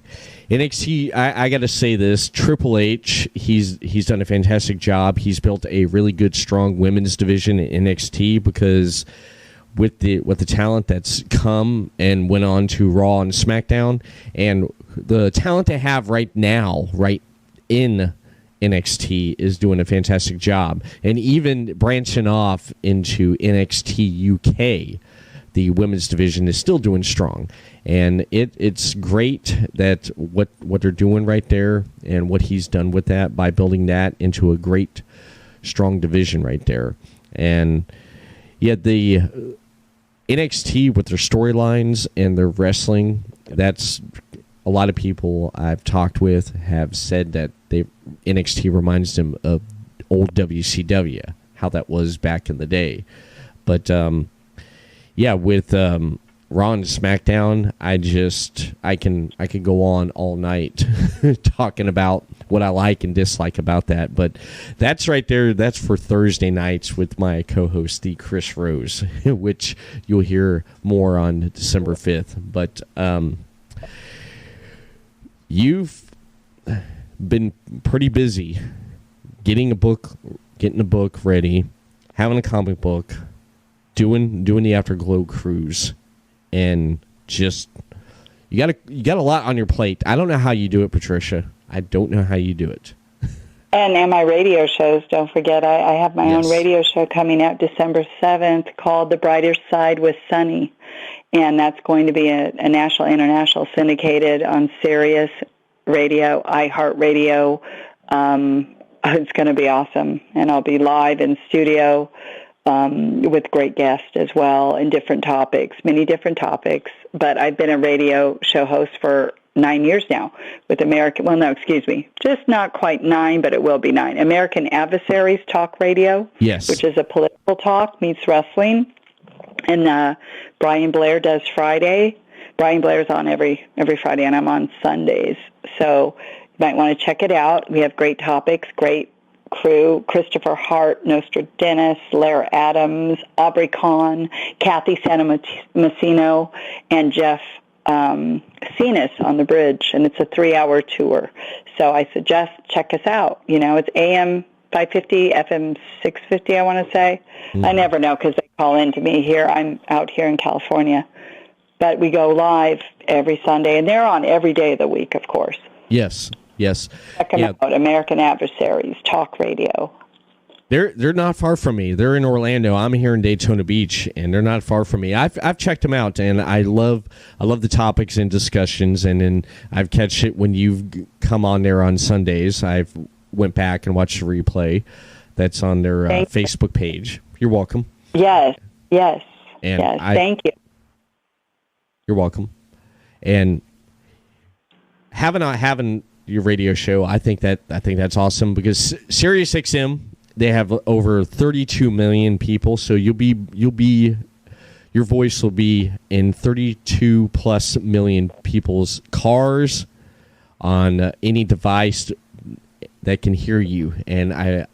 NXT, I got to say this, Triple H, he's done a fantastic job. He's built a really good, strong women's division in NXT because with the talent that's come and went on to Raw and SmackDown, and the talent they have right now, right in NXT, is doing a fantastic job. And even branching off into NXT UK, the women's division is still doing strong. And it's great that what they're doing right there and what he's done with that by building that into a great, strong division right there. And yeah, the NXT with their storylines and their wrestling, that's a lot of people I've talked with have said that NXT reminds them of old WCW, how that was back in the day. But with Raw and SmackDown, I can go on all night talking about what I like and dislike about that. But that's right there. That's for Thursday nights with my co-host, the Chris Rose, which you'll hear more on December 5th. But you've been pretty busy getting a book ready, having a comic book, doing the Afterglow cruise, and just you got a lot on your plate. I don't know how you do it, Patricia. I don't know how you do it. And my radio shows, don't forget, I have my own radio show coming out December 7th called The Brighter Side with Sunny. And that's going to be a national, international syndicated on Sirius Radio, iHeartRadio. It's going to be awesome. And I'll be live in studio with great guests as well and different topics, many different topics. But I've been a radio show host for 9 years now with just not quite 9, but it will be 9. American Adversaries Talk Radio, which is a political talk meets wrestling. And Brian Blair does Friday. Brian Blair's on every Friday, and I'm on Sundays. So you might want to check it out. We have great topics, great crew: Christopher Hart, Nostradamus, Lara Adams, Aubrey Kahn, Kathy Santomassino, and Jeff Cenas on the bridge. And it's a 3-hour tour. So I suggest check us out. It's AM 550, FM 650, I want to say. I never know because they call in to me here. I'm out here in California. But we go live every Sunday, and they're on every day of the week, of course. Yes. Check them out, American Adversaries Talk Radio. They're not far from me. They're in Orlando. I'm here in Daytona Beach, and they're not far from me. I've checked them out, and I love the topics and discussions, and then I've catch it when you've come on there on Sundays. I've went back and watched the replay that's on their Facebook page. You're welcome. Yes. And thank you. You're welcome. And having your radio show, I think that's awesome because Sirius XM, they have over 32 million people, so your voice will be in 32 plus million people's cars, on any device that can hear you, and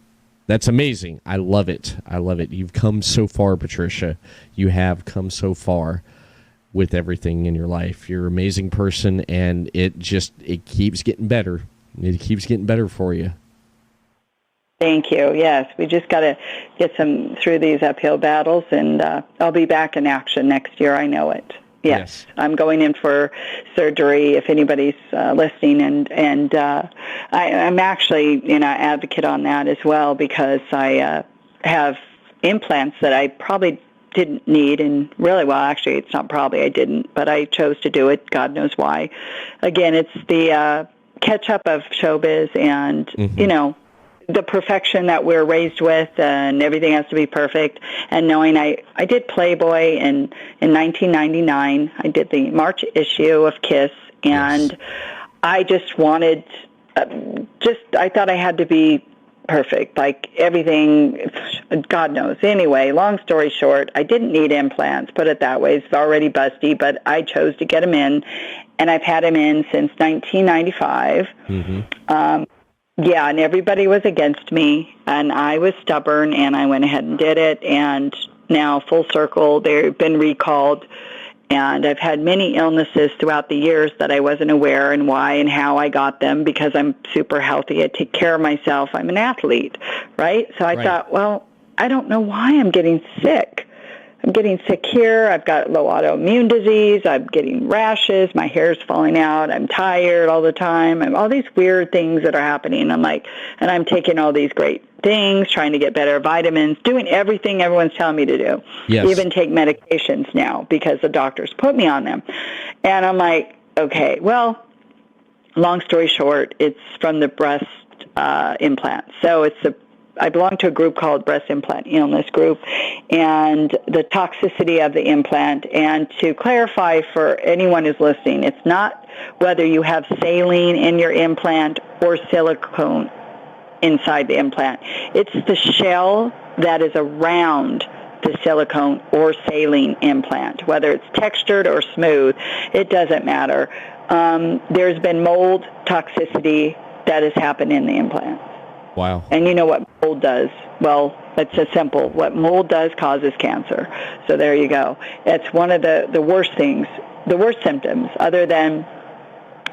that's amazing. I love it. You've come so far, Patricia. You have come so far with everything in your life. You're an amazing person, and it keeps getting better. It keeps getting better for you. Thank you. Yes, we just got to get through these uphill battles, and I'll be back in action next year. I know it. Yes. I'm going in for surgery if anybody's listening, and I'm actually advocate on that as well because I have implants that I probably didn't need, and really, well, actually, it's not probably I didn't, but I chose to do it. God knows why. Again, it's the catch-up of showbiz and, the perfection that we're raised with, and everything has to be perfect. And knowing I did Playboy in 1999. I did the March issue of Kiss, and I just wanted, I thought I had to be perfect, like everything, God knows. Anyway, long story short, I didn't need implants, put it that way. It's already busty, but I chose to get them in, and I've had them in since 1995. And everybody was against me, and I was stubborn, and I went ahead and did it, and now full circle, they've been recalled, and I've had many illnesses throughout the years that I wasn't aware and why and how I got them because I'm super healthy. I take care of myself. I'm an athlete, right? So I thought, well, I don't know why I'm getting sick. I'm getting sick here. I've got low autoimmune disease. I'm getting rashes. My hair's falling out. I'm tired all the time. I'm all these weird things that are happening. I'm like, and I'm taking all these great things, trying to get better vitamins, doing everything everyone's telling me to do. Yes. Even take medications now because the doctors put me on them. And I'm like, okay, well, long story short, it's from the breast implant. So I belong to a group called Breast Implant Illness Group, and the toxicity of the implant. And to clarify for anyone who's listening, it's not whether you have saline in your implant or silicone inside the implant. It's the shell that is around the silicone or saline implant, whether it's textured or smooth. It doesn't matter. There's been mold toxicity that has happened in the implant. Wow. And you know what mold does? Well, it's a simple. What mold does causes cancer. So there you go. It's one of the worst things, the worst symptoms, other than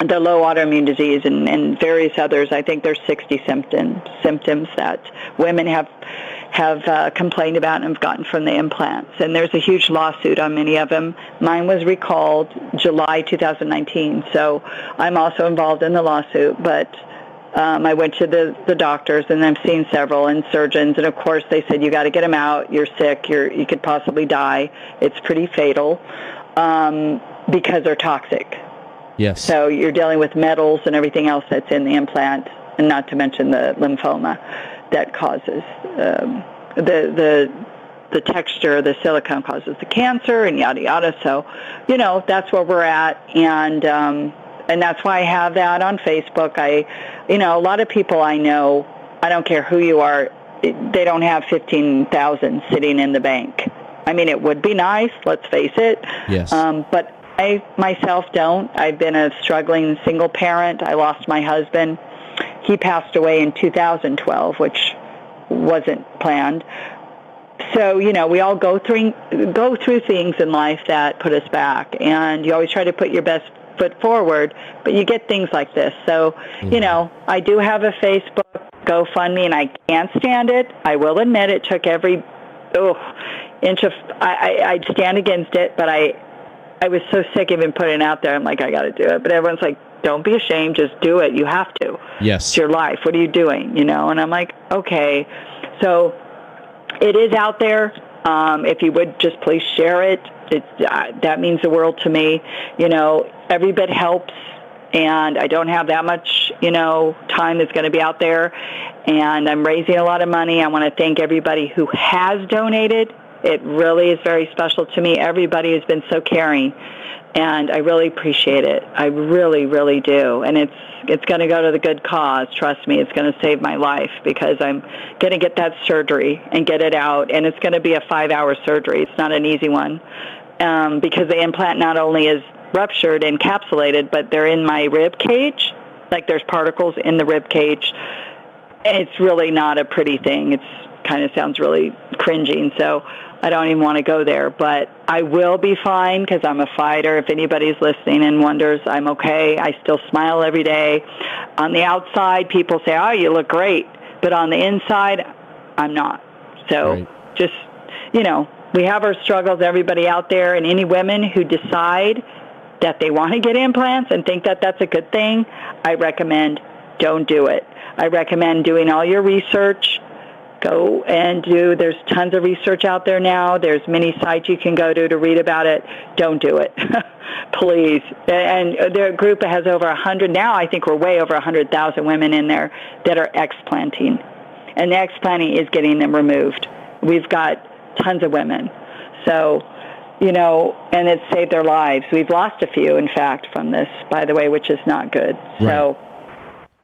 the low autoimmune disease and various others. I think there's 60 symptoms that women have complained about and have gotten from the implants. And there's a huge lawsuit on many of them. Mine was recalled July 2019. So I'm also involved in the lawsuit, but I went to the doctors, and I've seen several, and surgeons, and of course they said, you got to get them out. You're sick. You could possibly die. It's pretty fatal because they're toxic. Yes. So you're dealing with metals and everything else that's in the implant, and not to mention the lymphoma that causes the texture, the silicone causes the cancer, and yada yada. So, that's where we're at, and that's why I have that on Facebook. A lot of people I know, I don't care who you are, they don't have 15,000 sitting in the bank. I mean, it would be nice, let's face it. Yes. But I myself don't. I've been a struggling single parent. I lost my husband. He passed away in 2012, which wasn't planned. So, we all go through things in life that put us back, and you always try to put your best foot forward, but you get things like this. So, I do have a Facebook GoFundMe, and I can't stand it. I will admit it took every inch of, I'd stand against it, but I was so sick of even putting it out there. I'm like, I got to do it. But everyone's like, don't be ashamed, just do it. You have to. Yes. It's your life. What are you doing? And I'm like, okay. So it is out there. If you would just please share it. That means the world to me. Every bit helps, and I don't have that much, time that's going to be out there, and I'm raising a lot of money. I want to thank everybody who has donated. It really is very special to me. Everybody has been so caring, and I really appreciate it. I really, really do. And it's going to go to the good cause. Trust me, it's going to save my life, because I'm going to get that surgery and get it out, and it's going to be a 5-hour surgery. It's not an easy one, because the implant not only is ruptured and encapsulated, but they're in my rib cage. Like, there's particles in the rib cage, and it's really not a pretty thing. It's kind of sounds really cringing, so I don't even want to go there. But I will be fine, because I'm a fighter. If anybody's listening and wonders, I'm okay. I still smile every day. On the outside, people say, oh, you look great. But on the inside, I'm not. So right. Just, we have our struggles, everybody out there, and any women who decide that they want to get implants and think that that's a good thing, I recommend don't do it. I recommend doing all your research. Go and there's tons of research out there now. There's many sites you can go to read about it. Don't do it. Please. And their group has over 100, now I think we're way over 100,000 women in there that are explanting. And the explanting is getting them removed. We've got tons of women. So, and it's saved their lives. We've lost a few, in fact, from this, by the way, which is not good. Right. So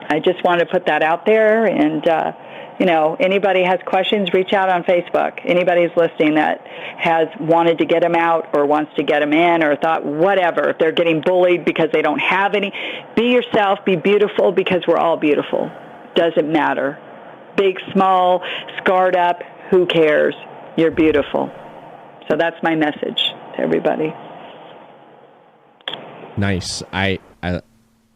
I just want to put that out there, and anybody has questions, reach out on Facebook. Anybody who's listening that has wanted to get them out or wants to get them in or thought whatever, if they're getting bullied because they don't have any, be yourself, be beautiful, because we're all beautiful. Doesn't matter. Big, small, scarred up, who cares? You're beautiful. So that's my message to everybody. Nice. I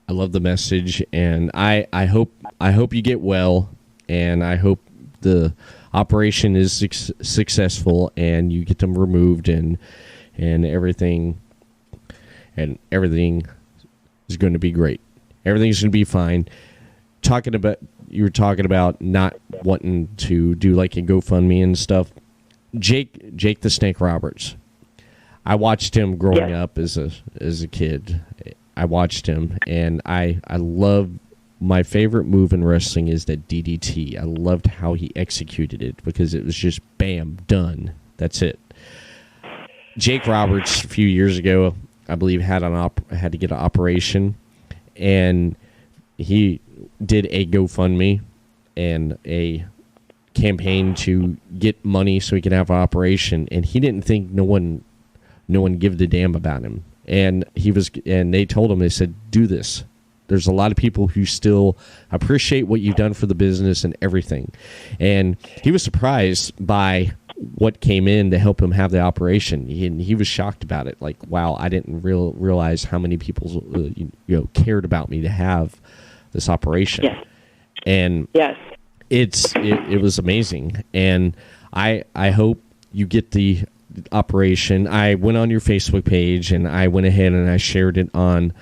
love the message, and I hope you get well. And I hope the operation is successful, and you get them removed, and everything is going to be great. Everything's going to be fine. You were talking about not wanting to do like a GoFundMe and stuff. Jake the Snake Roberts. I watched him growing up as a kid. I watched him, and I love. My favorite move in wrestling is that DDT. I loved how he executed it, because it was just bam, done. That's it. Jake Roberts, a few years ago, I believe, had to get an operation, and he did a GoFundMe and a campaign to get money so he could have an operation, and he didn't think no one gave a damn about him. And they told him, they said, do this. There's a lot of people who still appreciate what you've done for the business and everything. And he was surprised by what came in to help him have the operation. He was shocked about it. Like, wow, I didn't realize how many people cared about me to have this operation. Yes. And yes, it was amazing. And I hope you get the operation. I went on your Facebook page, and I went ahead and I shared it on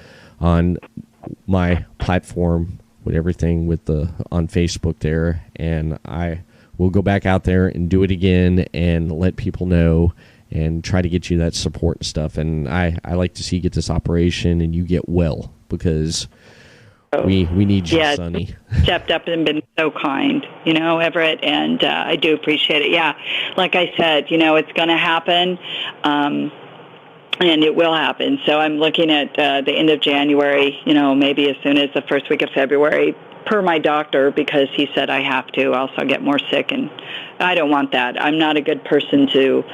my platform with everything with the on Facebook there, and I will go back out there and do it again and let people know and try to get you that support and stuff. And I like to see you get this operation and you get well, because we need you, Sonny. Stepped up and been so kind, Everett, and I do appreciate it. Yeah, like I said, it's going to happen, and it will happen. So I'm looking at the end of January, maybe as soon as the first week of February, per my doctor, because he said I have to, else I'll get more sick, and I don't want that. I'm not a good person to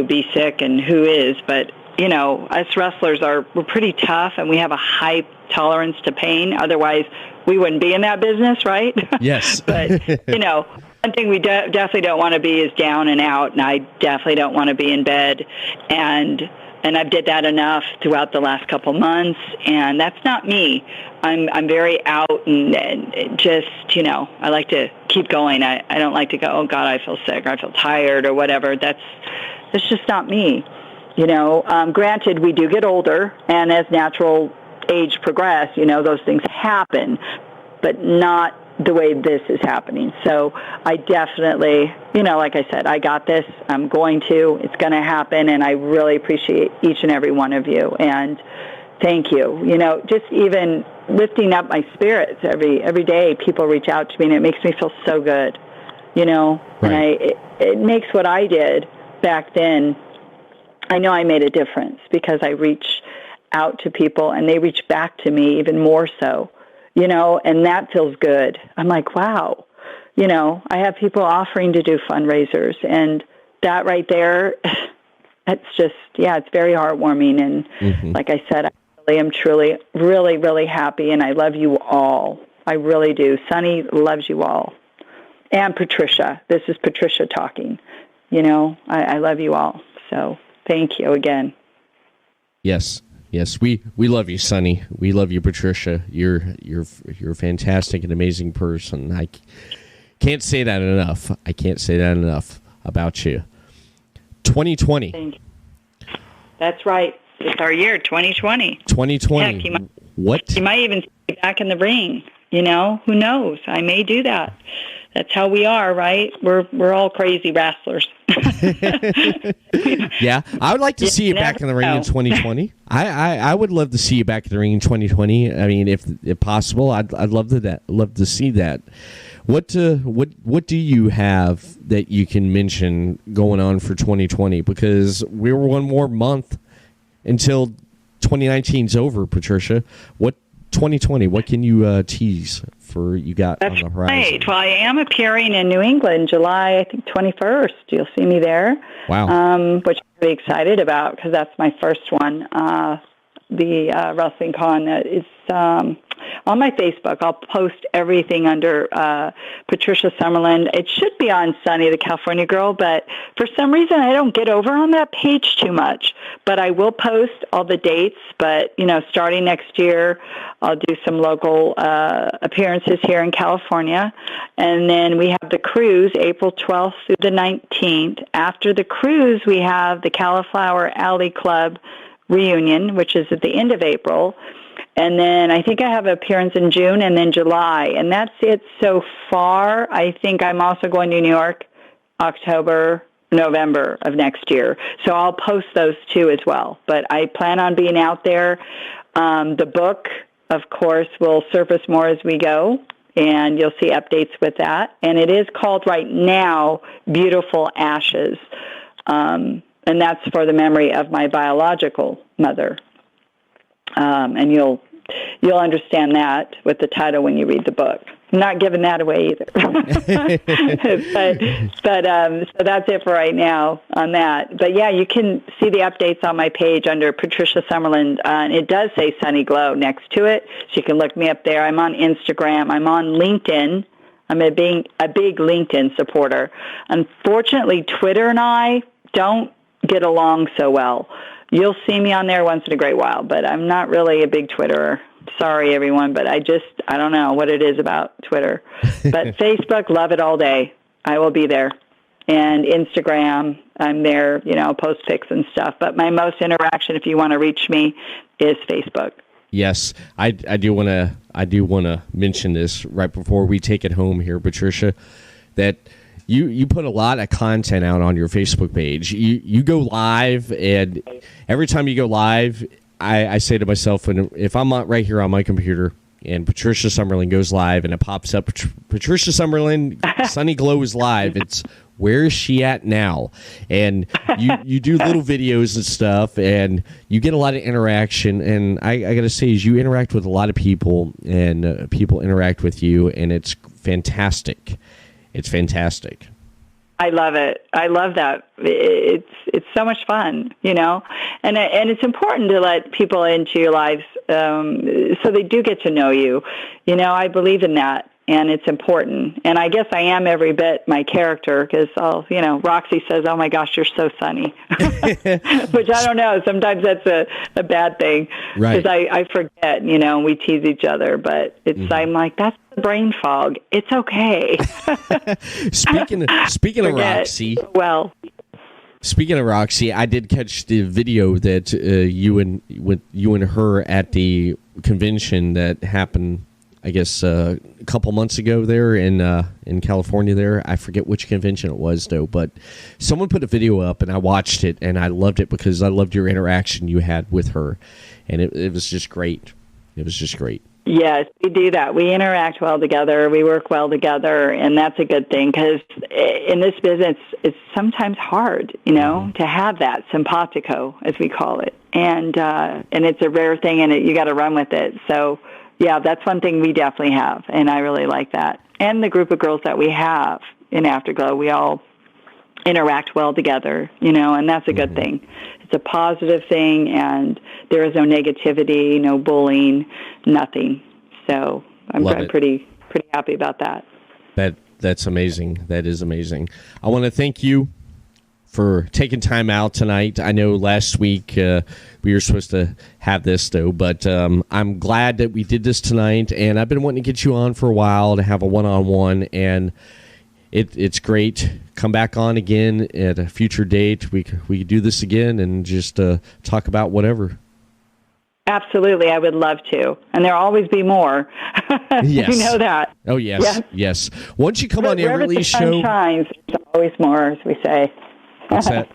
be sick, and who is, but us wrestlers we're pretty tough, and we have a high tolerance to pain. Otherwise, we wouldn't be in that business, right? Yes. But, one thing we definitely don't want to be is down and out, and I definitely don't want to be in bed. And I've did that enough throughout the last couple months, and that's not me. I'm very out and just, I like to keep going. I don't like to go, oh, God, I feel sick, or I feel tired, or whatever. That's just not me. Granted, we do get older, and as natural age progress, those things happen, but not the way this is happening. So I definitely, like I said, I got this. I'm going to. It's going to happen, and I really appreciate each and every one of you. And thank you. Just even lifting up my spirits every day. People reach out to me, and it makes me feel so good. Right. And it makes what I did back then. I know I made a difference because I reach out to people and they reach back to me even more so, and that feels good. I'm like, wow, I have people offering to do fundraisers, and that right there, it's just, it's very heartwarming. And like I said, I really am truly, really, really happy, and I love you all. I really do. Sonny loves you all. And Patricia. This is Patricia talking. I love you all. So thank you again. Yes, we love you, Sonny. We love you, Patricia. You're a fantastic and amazing person. I can't say that enough. I can't say that enough about you. 2020. Thank you. That's right. It's our year, 2020. 2020. Heck, what? You might even see me back in the ring. Who knows? I may do that. That's how we are, right? We're all crazy wrestlers. Yeah, I would like to see you back in the ring in 2020. I would love to see you back in the ring in 2020. I mean, if possible, I'd love to see that. What do you have that you can mention going on for 2020? Because we're one more month until 2019's over, Patricia. What 2020? What can you tease for you got on the horizon? Right. Well, I am appearing in New England, July, I think 21st. You'll see me there. Wow. Which I'm really excited about because that's my first one. The Wrestling Con is on my Facebook. I'll post everything under Patricia Summerland. It should be on Sunny, the California Girl, but for some reason I don't get over on that page too much. But I will post all the dates. But, starting next year, I'll do some local appearances here in California. And then we have the cruise, April 12th through the 19th. After the cruise, we have the Cauliflower Alley Club reunion, which is at the end of April. And then I think I have an appearance in June and then July. And that's it so far. I think I'm also going to New York, October, November of next year. So I'll post those two as well. But I plan on being out there. The book, of course, will surface more as we go. And you'll see updates with that. And it is called right now, Beautiful Ashes. And that's for the memory of my biological mother. And you'll understand that with the title when you read the book. I'm not giving that away either. So that's it for right now on that. But yeah, you can see the updates on my page under Patricia Summerland. And it does say Sunny Glow next to it. So you can look me up there. I'm on Instagram. I'm on LinkedIn. I'm a big LinkedIn supporter. Unfortunately, Twitter and I don't get along so well. You'll see me on there once in a great while, but I'm not really a big Twitterer. Sorry, everyone, but I don't know what it is about Twitter. But Facebook, love it all day. I will be there. And Instagram, I'm there, post pics and stuff. But my most interaction, if you want to reach me, is Facebook. Yes, I do want to mention this right before we take it home here, Patricia, that you put a lot of content out on your Facebook page. You go live, and every time you go live, I say to myself, if I'm not right here on my computer and Patricia Summerland goes live and it pops up, Patricia Summerland, Sunny Glow is live. It's where is she at now? And you do little videos and stuff, and you get a lot of interaction. And I got to say, is you interact with a lot of people, and people interact with you, and it's fantastic. It's fantastic. I love it. I love that. It's so much fun, and it's important to let people into your lives so they do get to know you. I believe in that, and it's important. And I guess I am every bit my character because Roxy says, "Oh my gosh, you're so funny," which I don't know. Sometimes that's a bad thing because I forget. We tease each other, but it's I'm like that's the brain fog. It's okay. Speaking of Roxy, speaking of Roxy, I did catch the video that you and her at the convention that happened, I guess, a couple months ago there in California there. I forget which convention it was, though, but someone put a video up, and I watched it, and I loved it because I loved your interaction you had with her, and it was just great. It was just great. Yes, we do that. We interact well together. We work well together, and that's a good thing because in this business, it's sometimes hard, to have that simpatico, as we call it, and it's a rare thing, and you got to run with it. So, yeah, that's one thing we definitely have, and I really like that. And the group of girls that we have in Afterglow, we all interact well together, and that's a good thing. It's a positive thing, and there is no negativity, no bullying, nothing. So I'm pretty happy about that. That's amazing. That is amazing. I want to thank you for taking time out tonight. I know last week we were supposed to have this, though, but I'm glad that we did this tonight, and I've been wanting to get you on for a while to have a one-on-one, and it's great. Come back on again at a future date. We could do this again and just talk about whatever. Absolutely, I would love to, and there'll always be more. Yes. You know that. Oh yes, yes. Once you come on every the show, sun shines, there's always more, as we say. What's that?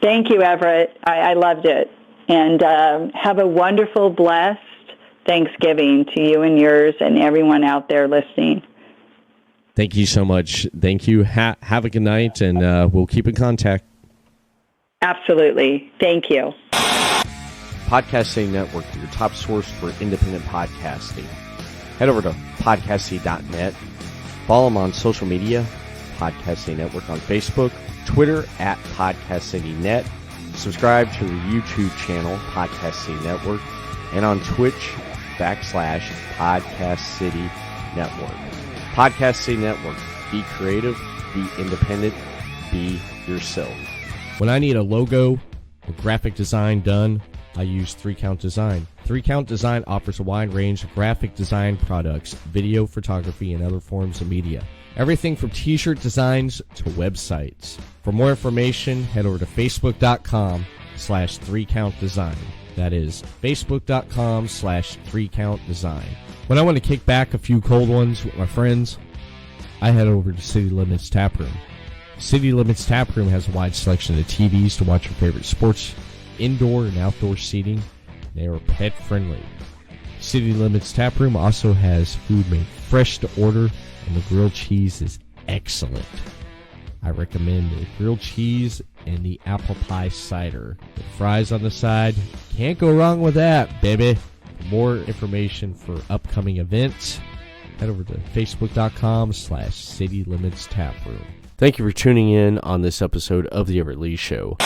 Thank you, Everett. I loved it, and have a wonderful, blessed Thanksgiving to you and yours, and everyone out there listening. Thank you so much. Thank you. Have a good night, and we'll keep in contact. Absolutely. Thank you. Podcasting Network, your top source for independent podcasting. Head over to podcasting.net. Follow them on social media, Podcasting Network on Facebook, Twitter at PodcastCityNet. Subscribe to the YouTube channel, Podcasting Network, and on Twitch, /Podcast City Network. Podcasting Network. Be creative, be independent, be yourself. When I need a logo or graphic design done, I use 3 Count Design. 3 Count Design offers a wide range of graphic design products, video, photography, and other forms of media. Everything from t-shirt designs to websites. For more information, head over to facebook.com/3countdesign. That is facebook.com/3countdesign. When I want to kick back a few cold ones with my friends, I head over to City Limits Taproom. City Limits Taproom has a wide selection of TVs to watch your favorite sports, indoor and outdoor seating. They are pet friendly. City Limits Taproom also has food made fresh to order, and the grilled cheese is excellent. I recommend the grilled cheese and the apple pie cider. The fries on the side, can't go wrong with that, baby. For more information for upcoming events, head over to facebook.com/City Limits Taproom. Thank you for tuning in on this episode of The Everett Lee Show.